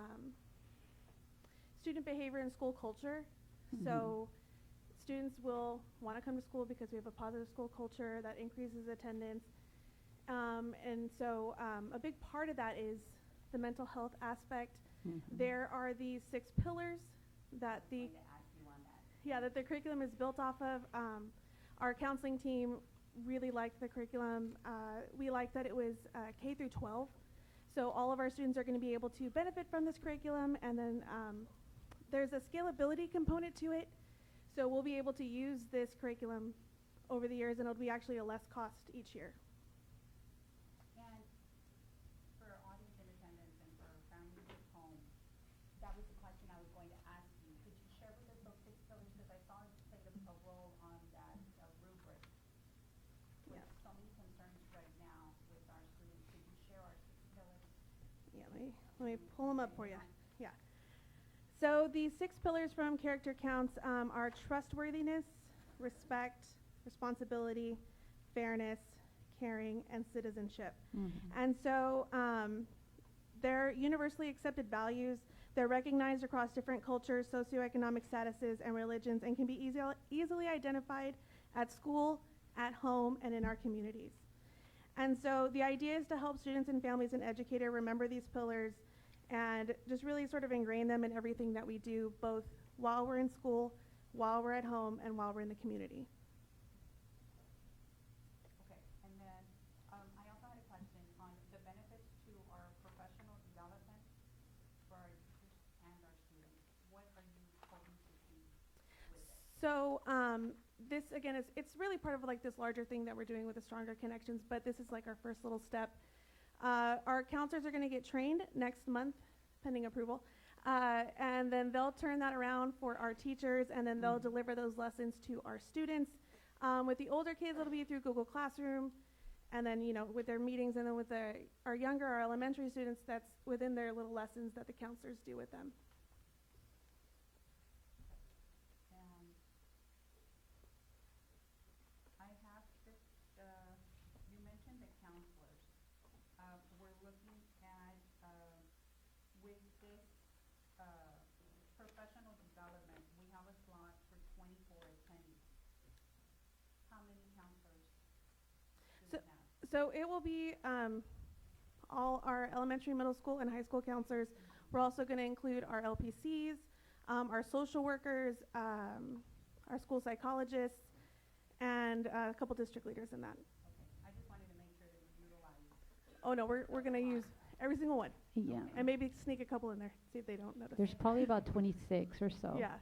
student behavior and school culture. So students will want to come to school because we have a positive school culture that increases attendance. And so a big part of that is the mental health aspect. There are these 6 pillars that the that the curriculum is built off of. Our counseling team really liked the curriculum. We liked that it was K through 12. So all of our students are going to be able to benefit from this curriculum. And then there's a scalability component to it. So we'll be able to use this curriculum over the years, and it'll be actually a less cost each year. And for audience in attendance and for families at home, that was the question I was going to ask you. Could you share with us those 6 pillars? Because I saw it played a role on that rubric. With so many concerns right now with our students, could you share our 6 pillars? Yeah, let me pull them up for you. Yeah. So the 6 pillars from Character Counts are trustworthiness, respect, responsibility, fairness, caring, and citizenship. And so they're universally accepted values. They're recognized across different cultures, socioeconomic statuses, and religions, and can be easily identified at school, at home, and in our communities. And so the idea is to help students and families and educators remember these pillars and just really sort of ingrain them in everything that we do, both while we're in school, while we're at home, and while we're in the community. Okay, and then I also had a question on the benefits to our professional development for our teachers and our students. What are you hoping to see with it? So this, again, it's really part of like this larger thing that we're doing with the Stronger Connections, but this is like our first little step. Our counselors are going to get trained next month, pending approval, And then they'll turn that around for our teachers, and then they'll deliver those lessons to our students. With the older kids, it'll be through Google Classroom, and then, you know, with their meetings, and then with our younger, our elementary students, that's within their little lessons that the counselors do with them. I have just, you mentioned the counselors. We're looking at, with this professional development, we have a slot for 24 attendees. How many counselors do we have? So it will be all our elementary, middle school, and high school counselors. We're also going to include our LPCs, our social workers, our school psychologists, and a couple district leaders in that. Okay, I just wanted to make sure that we utilize. Oh no, we're going to use every single one. Yeah. And maybe sneak a couple in there, see if they don't notice. There's probably about 26 or so. Yeah.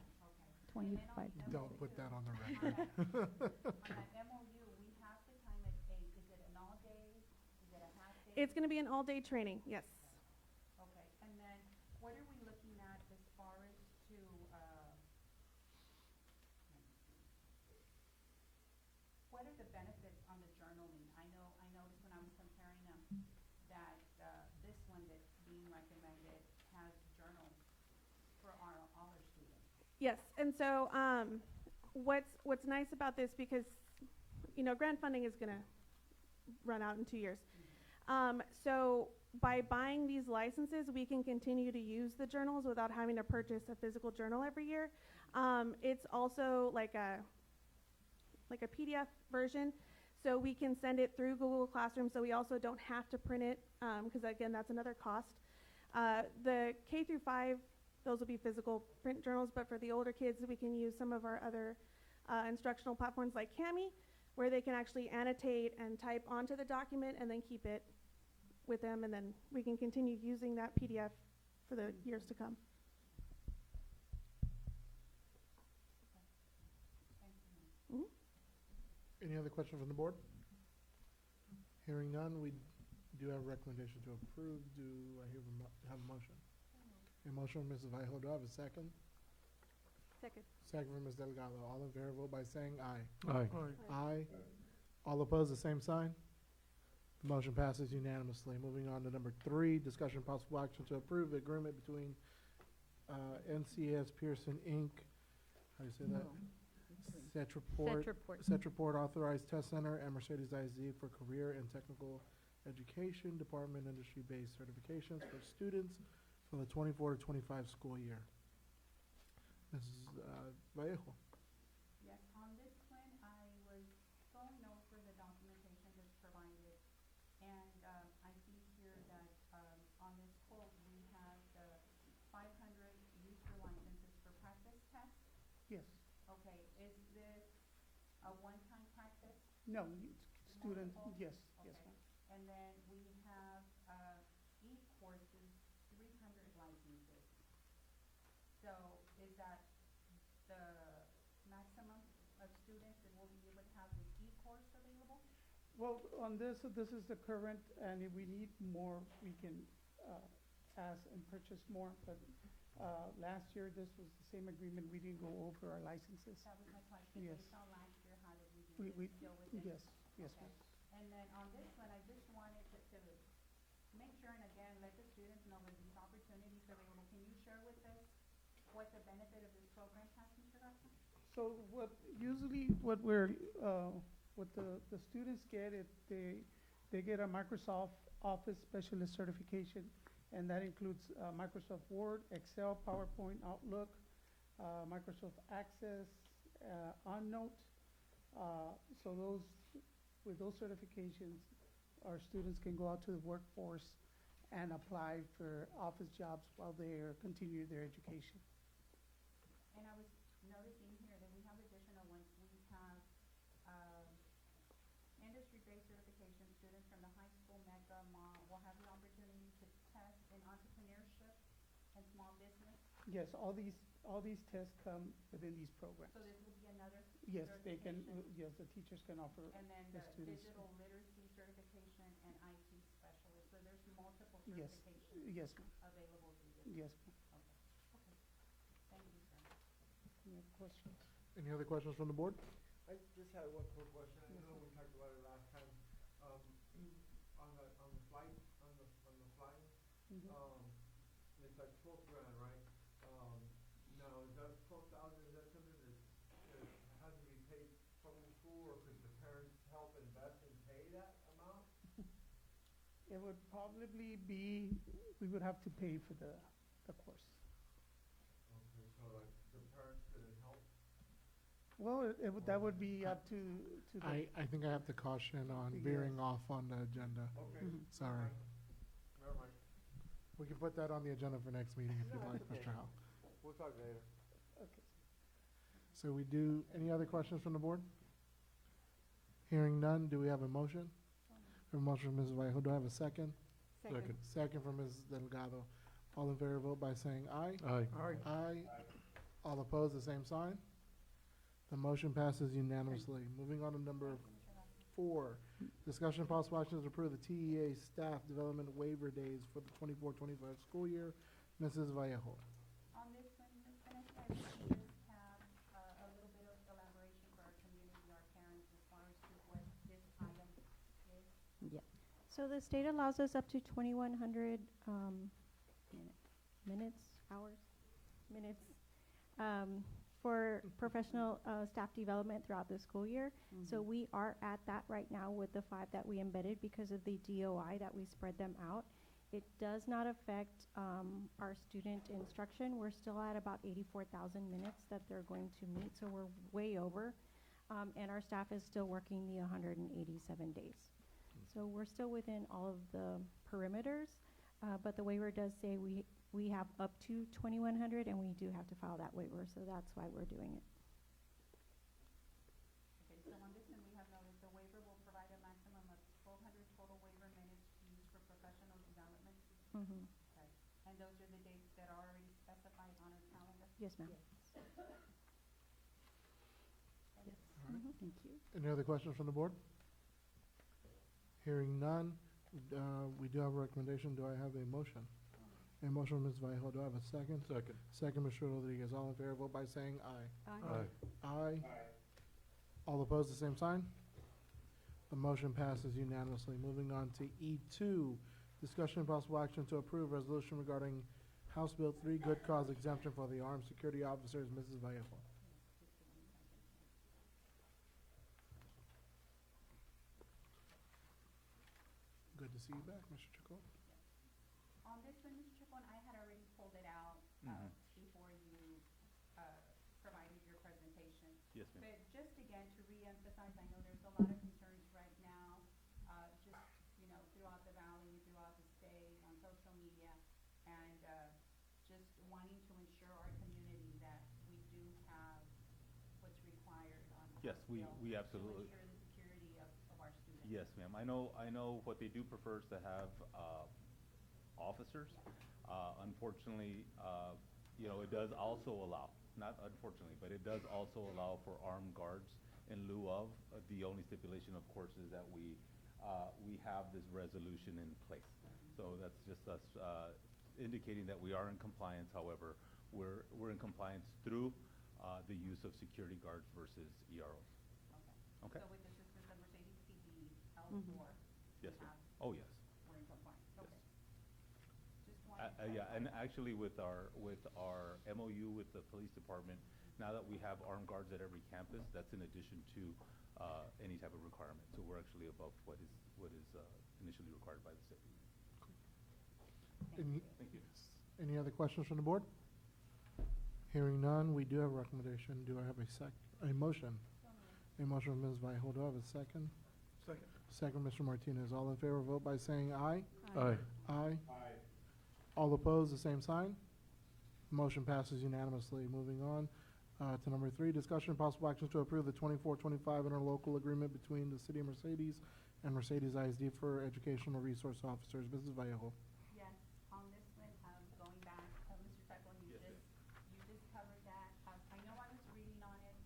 25. Don't put that on the record. On that MOU, we have the time at 8. Is it an all day? Is it a half day? It's going to be an all-day training, yes. Okay, and then what are we looking at as far as to, what are the benefits on the journaling? I noticed when I was comparing them that this one that's being recommended has journals for all our students. Yes, and so what's nice about this, because you know grant funding is going to run out in 2 years, so by buying these licenses, we can continue to use the journals without having to purchase a physical journal every year. It's also like a PDF version, so we can send it through Google Classroom, so we also don't have to print it, because again, that's another cost. The K through 5, those will be physical print journals, but for the older kids, we can use some of our other instructional platforms like Kami, where they can actually annotate and type onto the document and then keep it with them, and then we can continue using that PDF for the years to come. Mhm. Any other question from the board? Hearing none, we do have a recommendation to approve. Do I have a motion? A motion from Mrs. Vallejo. Do I have a second? Second. Second from Ms. Delgado. All in favor, vote by saying aye. Aye. Aye. All opposed, the same sign. The motion passes unanimously. Moving on to number 3, discussion possible action to approve the agreement between NCS Pearson Inc. How do you say that? Setraport Authorized Test Center and Mercedes-IZ for Career and Technical Education Department Industry-Based Certifications for students for the 24 to 25 school year. Mrs. Vallejo. Yes, on this one, I was going over the documentation that's provided, and I see here that on this quote, we have the 500 user licenses for practice tests. Yes. Okay, is this a one-time practice? No, student, Multiple? yes, yes, Okay. ma'am. And then we have e-courses, 300 licenses. So is that the maximum of students that will be able to have this e-course available? Well, on this is the current, and if we need more, we can ask and purchase more, but last year, this was the same agreement, we didn't go over our licenses. That was my question. Yes. Based on last year, how did we do? We, Did we, still within? yes, yes, Okay. ma'am. And then on this one, I just wanted to make sure, and again, let the students know that these opportunities are available. Can you share with us what the benefit of this program has, Mr. Garza? So what the students get, they get a Microsoft Office Specialist certification, and that includes Microsoft Word, Excel, PowerPoint, Outlook, Microsoft Access, OneNote. So with those certifications, our students can go out to the workforce and apply for office jobs while they're continuing their education. And I was noticing here that we have additional ones. We have industry-based certification students from the high school, MECA, will have the opportunity to test in entrepreneurship and small business. Yes, all these tests come within these programs. So this will be another Yes, they can, certification. yes, the teachers can offer And then the the students. digital literacy certification and IT specialist. So there's multiple Yes, certifications yes, ma'am. available through this. Yes, ma'am. Okay. Any other questions? Any other questions from the board? I just had one quick question. I know we talked about it last time. On the flight, on the flying, Mhm. it's like 12 grand, right? Now, is that 12,000, is that something that has to be paid from the school, or could the parents help invest and pay that amount? It would probably be, we would have to pay for the course. Okay, so like the parents couldn't help? Well, that would be up to the. I think I have to caution on veering off on the agenda. Okay. Sorry. Never mind. We can put that on the agenda for next meeting if you'd No, like, it's okay. Mr. Howe. We'll talk later. Okay. So we do, any other questions from the board? Hearing none, do we have a motion? A motion from Mrs. Vallejo, do I have a second? Second. Second from Mrs. Delgado. All in favor, vote by saying aye. Aye. Aye. All opposed, the same sign. The motion passes unanimously. Moving on to number 4, discussion and possible action to approve the TEA staff development waiver days for the 24-25 school year. Mrs. Vallejo. On this one, Ms. Vanessa, I would just have a little bit of elaboration for our community, our parents, as far as to what this item is. Yeah. So the state allows us up to 2,100 minutes for professional staff development throughout the school year. So we are at that right now with the 5 that we embedded because of the DOI that we spread them out. It does not affect our student instruction. We're still at about 84,000 minutes that they're going to meet, so we're way over. And our staff is still working the 187 days. So we're still within all of the perimeters, but the waiver does say we have up to 2,100, and we do have to file that waiver, so that's why we're doing it. Okay, so on this one, we have noted the waiver will provide a maximum of 1,200 total waiver minutes used for professional development. Mhm. Okay, and those are the dates that are already specified on our calendar? Yes, ma'am. Thank you. Any other questions from the board? Hearing none, we do have a recommendation. Do I have a motion? A motion from Ms. Vallejo. Do I have a second? Second. Second, Mr. Rodriguez. All in favor, vote by saying aye. Aye. Aye. All opposed, the same sign. The motion passes unanimously. Moving on to E2, discussion and possible action to approve resolution regarding House Bill 3 good cause exemption for the armed security officers. Mrs. Vallejo. Good to see you back, Mr. Chico. On this one, Mr. Chacon, I had already pulled it out before you provided your presentation. Yes, ma'am. But just again, to reemphasize, I know there's a lot of concerns right now, just, throughout the valley, throughout the state, on social media, and just wanting to ensure our community that we do have what's required on Yes, House we Bill absolutely. to ensure the security of our students. Yes, ma'am. I know what they do prefer is to have officers. Unfortunately, it does also allow, not unfortunately, but it does also allow for armed guards in lieu of. The only stipulation, of course, is that we have this resolution in place. So that's just us indicating that we are in compliance. However, we're in compliance through the use of security guards versus EROs. Okay. So with the assistance of Mercedes PD, L4, Yes, ma'am. Oh, yes. we're in compliance, okay. Just Yeah, and actually with our MOU with the police department, now that we have armed guards at every campus, that's in addition to any type of requirement. So we're actually above what is initially required by the city. Any, Thank you. any other questions from the board? Hearing none, we do have a recommendation. Do I have a motion? A motion from Ms. Vallejo. Do I have a second? Second. Second, Mr. Martinez. All in favor, vote by saying aye. Aye. Aye. All opposed, the same sign. Motion passes unanimously. Moving on to number 3, discussion and possible actions to approve the 24-25 interlocal agreement between the City of Mercedes and Mercedes ISD for educational resource officers. Mrs. Vallejo. Yes, on this one, going back, Mr. Cyclone, you just covered that. I know I was reading on it,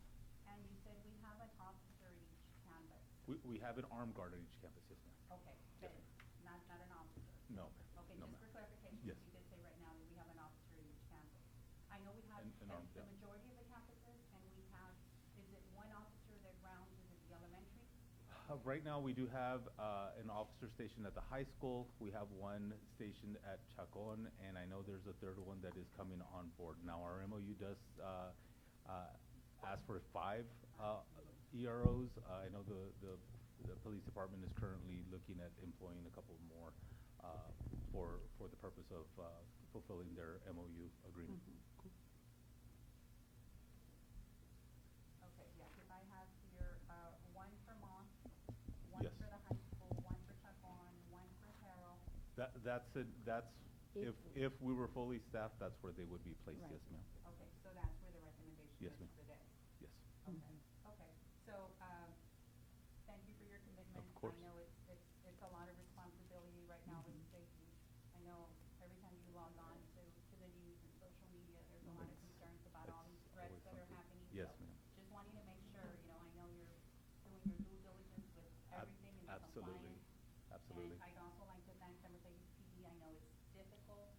and you said we have an officer at each campus. We have an armed guard at each campus, yes, ma'am. Okay, but not an officer. No, Okay, no, just ma'am. for clarification, Yes. you did say right now that we have an officer at each campus. I know we have, An armed, the yeah. majority of the campuses Right now, we do have an officer station at the high school. We have one stationed at Chacon, and I know there's a third one that is coming on board. Now, our MOU does ask for 5 EROs. I know the police department is currently looking at employing a couple more for the purpose of fulfilling their MOU agreement. Okay, yeah, because I have here, one for Mont, one Yes. for the high school, one for Chacon, one for Harrell. That's it. That's if we were fully staffed, that's where they would be placed. Right. Yes, ma'am. Okay, so that's where the recommendation Yes, is ma'am. today. Yes. Okay, okay. So, thank you for your commitment. Of course. I know it's a lot of responsibility right now with safety. I know every time you log on to the news and social media, there's a lot of concerns about all these threats always that are something. happening. Yes, So ma'am. just wanting to make sure, I know you're doing your due diligence with everything and the Absolutely. compliance. Absolutely. And I'd also like to thank the Mercedes PD. I know it's difficult.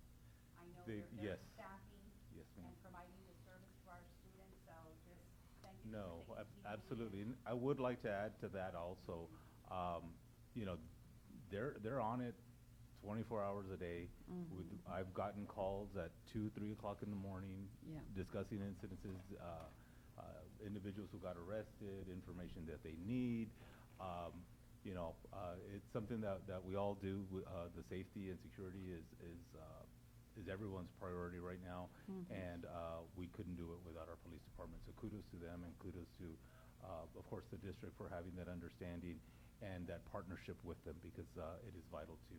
I know They- they're yes. staffing Yes, ma'am. and providing the service to our students, so just thank you. No, for taking PD. absolutely. And I would like to add to that also, they're on it 24 hours a day. I've gotten calls at 2, 3 o'clock in the morning Yeah. discussing incidences, individuals who got arrested, information that they need. It's something that we all do. The safety and security is everyone's priority right now, and we couldn't do it without our police department. So kudos to them, and kudos to, of course, the district for having that understanding and that partnership with them, because it is vital to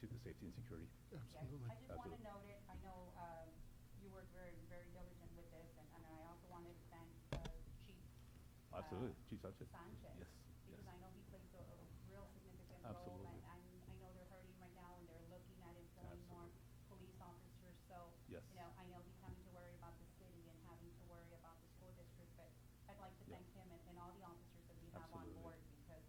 the safety and security. Absolutely. I just want to note it, I know you work very, very diligent with this, and I also wanted to thank Chief Absolutely, Chief Sanchez. Sanchez. Yes, Because yes. I know he plays a real significant role, Absolutely. and I know they're hurting right now, and they're looking at employing more police officers, so, Yes. I know he's having to worry about the city and having to worry about the school district, but I'd like to Yeah. thank him and all the officers that we have on Absolutely. board, because,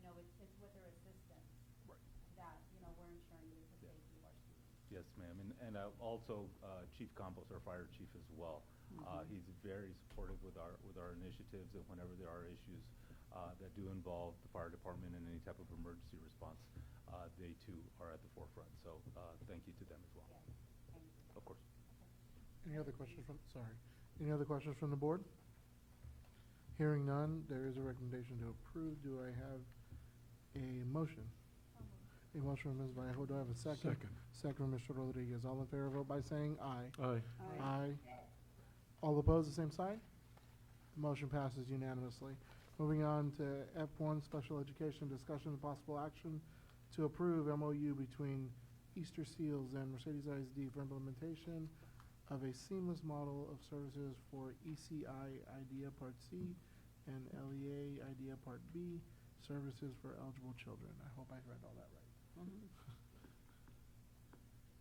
it's with their assistance Right. that, we're ensuring the safety of our students. Yes, ma'am, and also Chief Campos, our fire chief as well. He's very supportive with our initiatives, and whenever there are issues that do involve the fire department and any type of emergency response, they too are at the forefront. So thank you to them as well. Of course. Any other questions Any other questions from the board? Hearing none, there is a recommendation to approve. Do I have a motion? A motion from Ms. Vallejo. Do I have a second? Second. Second from Mr. Rodriguez. All in favor, vote by saying aye. Aye. Aye. All opposed, the same sign? The motion passes unanimously. Moving on to F1, Special Education Discussion and Possible Action to approve MOU between Easter Seals and Mercedes ISD for implementation of a seamless model of services for ECI IDEA Part C and LEA IDEA Part B, services for eligible children. I hope I read all that right.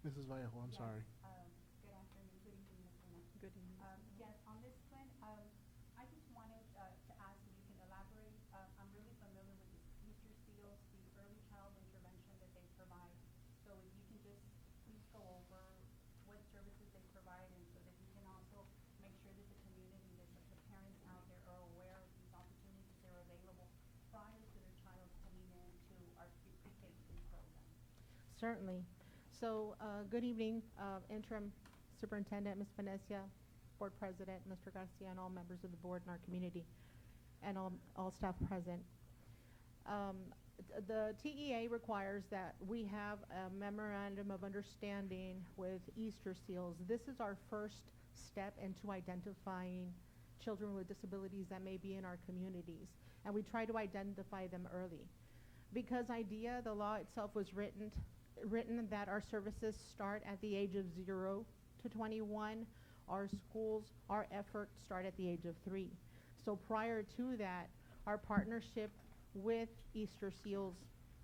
Mrs. Vallejo, I'm sorry. Good afternoon, good evening, Ms. Luna. Good evening. Yes, on this one, I just wanted to ask if you can elaborate. I'm really familiar with the Easter Seals, the early child intervention that they provide. So if you can just please go over what services they provide, and so that you can also make sure that the community, that the parents out there are aware of these opportunities that are available prior to their child coming into our pre-K program. Certainly. So, good evening, Interim Superintendent, Ms. Venecia, Board President, Mr. Garcia, and all members of the board and our community, and all staff present. The TEA requires that we have a memorandum of understanding with Easter Seals. This is our first step into identifying children with disabilities that may be in our communities, and we try to identify them early. Because IDEA, the law itself, was written that our services start at the age of 0 to 21. Our schools, our efforts start at the age of 3. So prior to that, our partnership with Easter Seals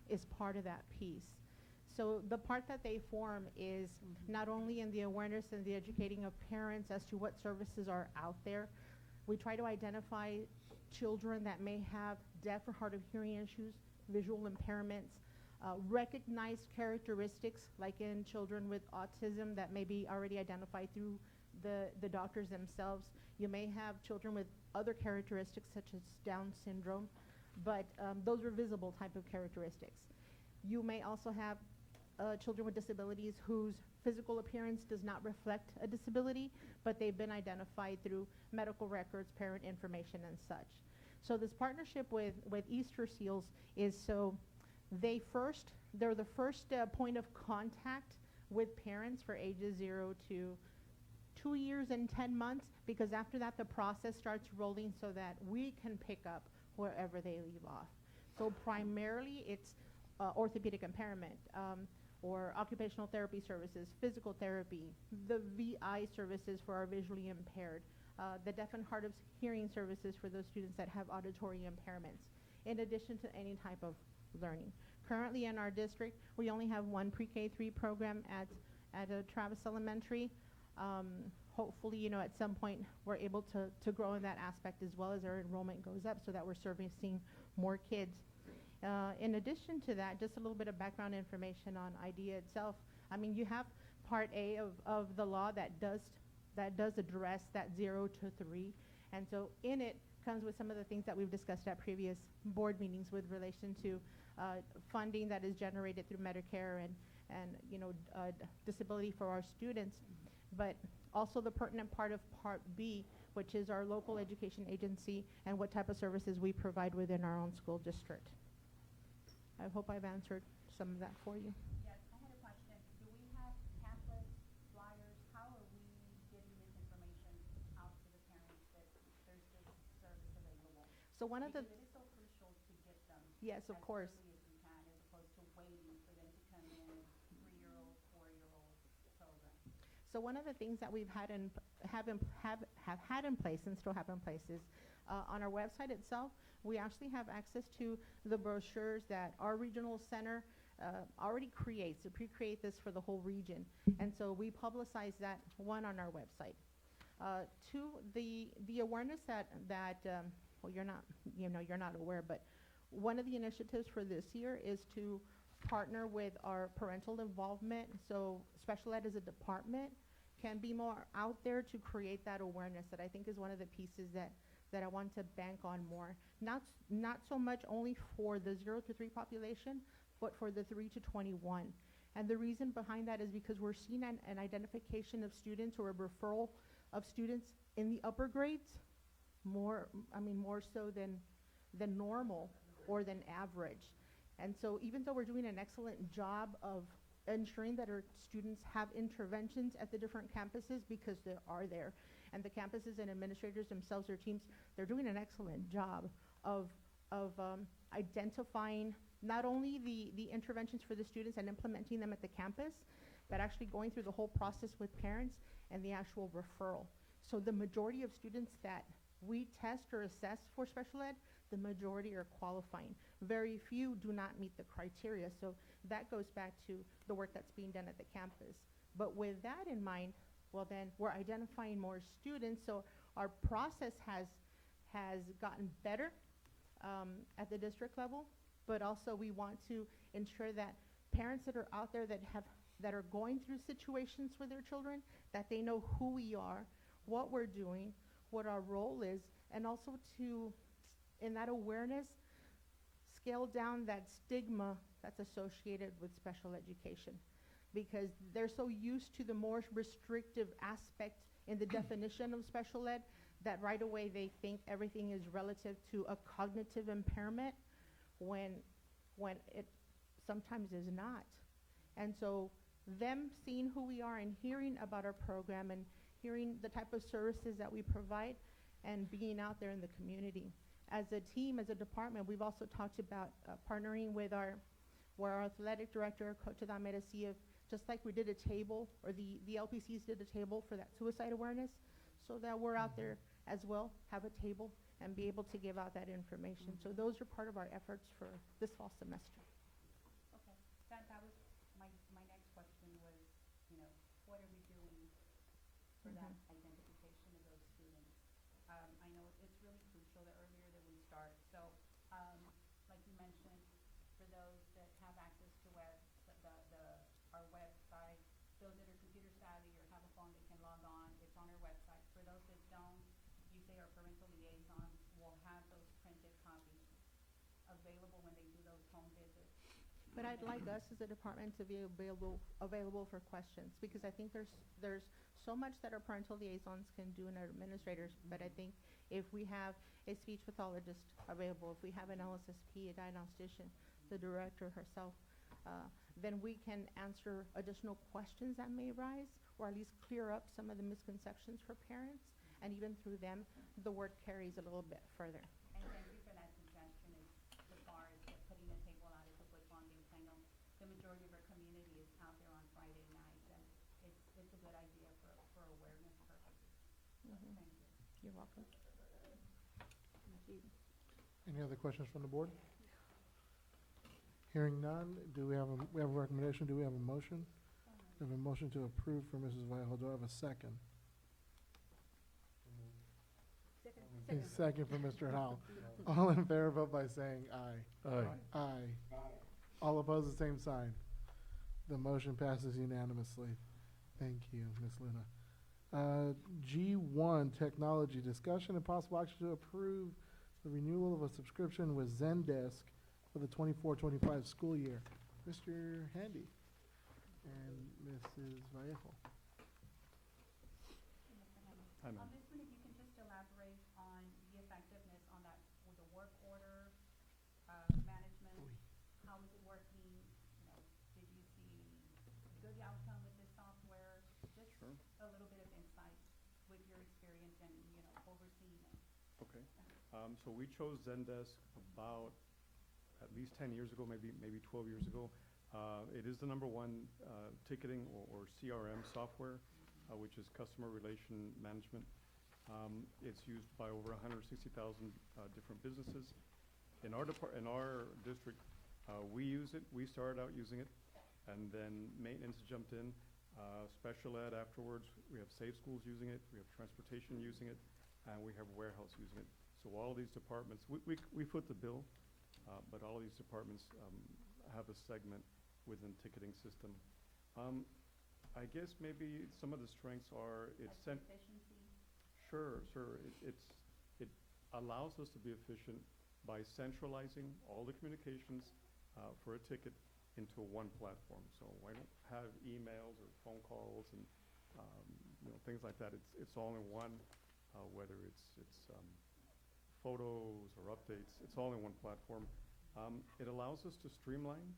is part of that piece. So the part that they form is not only in the awareness and the educating of parents as to what services are out there. We try to identify children that may have deaf or hard of hearing issues, visual impairments, recognized characteristics like in children with autism that may be already identified through the doctors themselves. You may have children with other characteristics such as Down syndrome but those are visible type of characteristics. You may also have children with disabilities whose physical appearance does not reflect a disability, but they've been identified through medical records, parent information, and such. So this partnership with Easter Seals is so they're the first point of contact with parents for ages 0 to 2 years and 10 months, because after that the process starts rolling so that we can pick up wherever they leave off. So primarily it's orthopedic impairment, or occupational therapy services, physical therapy, the VI services for our visually impaired, the deaf and hard of hearing services for those students that have auditory impairments, in addition to any type of learning. Currently in our district, we only have one pre-K3 program at Travis Elementary. Hopefully, at some point we're able to grow in that aspect as well as our enrollment goes up so that we're servicing more kids. In addition to that, just a little bit of background information on IDEA itself. I mean, you have Part A of the law that does address that 0 to 3, and so in it comes with some of the things that we've discussed at previous board meetings with relation to funding that is generated through Medicare and disability for our students, but also the pertinent part of Part B, which is our local education agency and what type of services we provide within our own school district. I hope I've answered some of that for you. Yes, I had a question. Do we have pamphlets, flyers? How are we getting this information out to the parents that there's this service available? So one of the Because it is so crucial to get them Yes, of as course. early as we can, as opposed to waiting for them to come in, 3-year-old, 4-year-old children. So one of the things that we've had have had in place and still have in place is on our website itself, we actually have access to the brochures that our regional center already creates. It pre-create this for the whole region, and so we publicize that one on our website. Two, the awareness that well, you're not aware, but one of the initiatives for this year is to partner with our parental involvement. So special ed as a department can be more out there to create that awareness that I think is one of the pieces that I want to bank on more. Not so much only for the 0 to 3 population, but for the 3 to 21. And the reason behind that is because we're seeing an identification of students or a referral of students in the upper grades, more so than normal or than average. And so even though we're doing an excellent job of ensuring that our students have interventions at the different campuses, because they are there, and the campuses and administrators themselves, their teams, they're doing an excellent job of identifying not only the interventions for the students and implementing them at the campus, but actually going through the whole process with parents and the actual referral. So the majority of students that we test or assess for special ed, the majority are qualifying. Very few do not meet the criteria, so that goes back to the work that's being done at the campus. But with that in mind, well then, we're identifying more students, so our process has gotten better at the district level, but also we want to ensure that parents that are out there that are going through situations with their children, that they know who we are, what we're doing, what our role is, and also to, in that awareness, scale down that stigma that's associated with special education, because they're so used to the more restrictive aspect in the definition of special ed that right away they think everything is relative to a cognitive impairment when it sometimes is not. And so them seeing who we are and hearing about our program and hearing the type of services that we provide and being out there in the community. As a team, as a department, we've also talked about partnering with our athletic director, Coach Adamera, see if, just like we did a table, or the LPCs did a table for that suicide awareness, so that we're out there as well, have a table, and be able to give out that information. So those are part of our efforts for this fall semester. Okay, that was my next question was, what are we doing for that identification of those students? I know it's really crucial the earlier that we start. So, like you mentioned, for those that have access to our website, those that are computer savvy or have a phone that can log on, it's on our website. For those that don't, you say our parental liaison will have those printed copies available when they do those home visits. But I'd like us as a department to be available for questions, because I think there's so much that our parental liaisons can do and our administrators, but I think if we have a speech pathologist available, if we have an LSSP, a diagnostician, the director herself, then we can answer additional questions that may arise, or at least clear up some of the misconceptions for parents, and even through them, the word carries a little bit further. And thank you for that suggestion as far as putting a table out at the football games. I know the majority of our community is out there on Friday nights, and it's a good idea for awareness purposes. So thank you. You're welcome. Any other questions from the board? Hearing none, do we have a recommendation? Do we have a motion? We have a motion to approve for Mrs. Vallejo. Do I have a second? A second for Mr. Howell. All in favor, vote by saying aye. Aye. Aye. All opposed, the same sign. The motion passes unanimously. Thank you, Ms. Luna. G1, technology, discussion and possible action to approve the renewal of a subscription with Zendesk for the 24-25 school year. Mr. Handy and Mrs. Vallejo. Hi, ma'am. On this one, if you can just elaborate on the effectiveness on that, with the work order, management, how is it working? You know, did you see good outcome with this software? Just Sure. a little bit of insight with your experience and, you know, overseeing it. Okay. So we chose Zendesk about at least 10 years ago, maybe 12 years ago. It is the #1 ticketing or CRM software, which is customer relation management. It's used by over 160,000 different businesses. In our district, we use it. We started out using it, and then maintenance jumped in. Special ed afterwards. We have Safe Schools using it. We have transportation using it, and we have warehouse using it. So all these departments, we foot the bill, but all of these departments have a segment within ticketing system. I guess maybe some of the strengths are it's Efficiency? Sure. It allows us to be efficient by centralizing all the communications for a ticket into one platform. So I don't have emails or phone calls and things like that. It's all in one, whether it's photos or updates. It's all in one platform. It allows us to streamline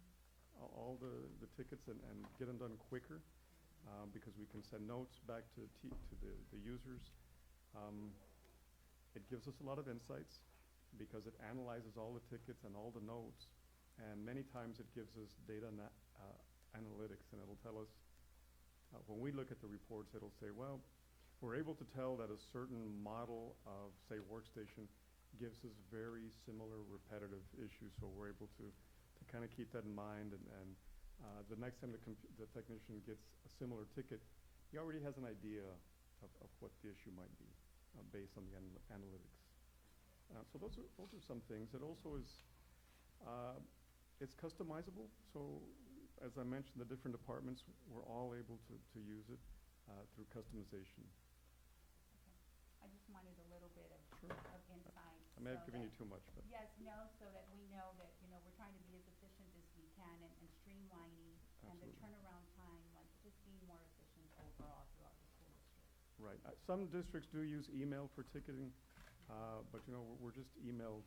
all the tickets and get them done quicker, because we can send notes back to the users. It gives us a lot of insights because it analyzes all the tickets and all the notes, and many times it gives us data analytics, and it'll tell us, when we look at the reports, it'll say, well, we're able to tell that a certain model of, say, workstation gives us very similar repetitive issues, so we're able to kind of keep that in mind, and the next time the technician gets a similar ticket, he already has an idea of what the issue might be based on the analytics. So those are some things. It also is, it's customizable, so as I mentioned, the different departments, we're all able to use it through customization. I just wanted a little bit of insight. I may have so given you that- too much, but. Yes, no, so that we know that, you know, we're trying to be as efficient as we can and streamlining, and the Absolutely. turnaround time, like just being more efficient overall throughout the school district. Right. Some districts do use email for ticketing, but we're just emailed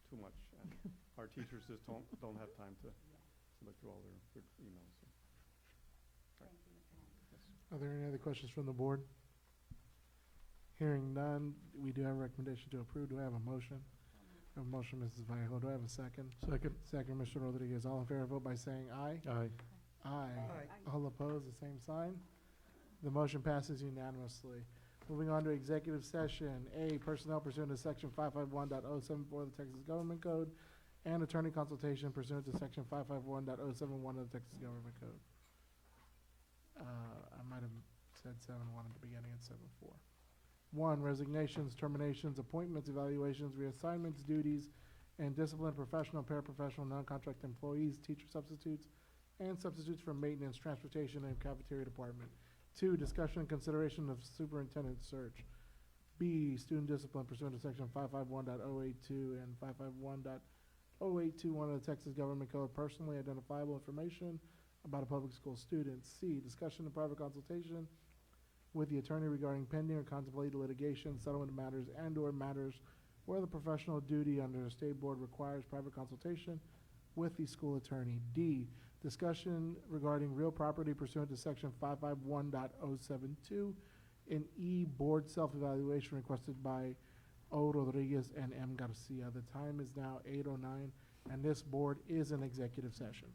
too much, and our teachers just don't have time to look through all their emails. So. Thank you, Mr. Handy. Yes. Are there any other questions from the board? Hearing none, we do have a recommendation to approve. Do I have a motion? I have a motion, Mrs. Vallejo. Do I have a second? Second. Second, Mr. Rodriguez. All in favor, vote by saying aye. Aye. Aye. All opposed, the same sign. The motion passes unanimously. Moving on to executive session. A, personnel pursuant to section 551.074 of the Texas Government Code, and attorney consultation pursuant to section 551.071 of the Texas Government Code. I might have said 7.1 at the beginning and 7.4. 1, resignations, terminations, appointments, evaluations, reassignments, duties, and discipline, professional, paraprofessional, non-contract employees, teacher substitutes, and substitutes for maintenance, transportation, and cafeteria department. 2, discussion and consideration of superintendent search. B, student discipline pursuant to section 551.082 and 0821 of the Texas Government Code, personally identifiable information about a public school student. C, discussion and private consultation with the attorney regarding pending or contemplated litigation, settlement matters, and/or matters where the professional duty under the state board requires private consultation with the school attorney. D, discussion regarding real property pursuant to section 551.072. And E, board self-evaluation requested by O. Rodriguez and M. Garcia. The time is now 8:09, and this board is in executive session.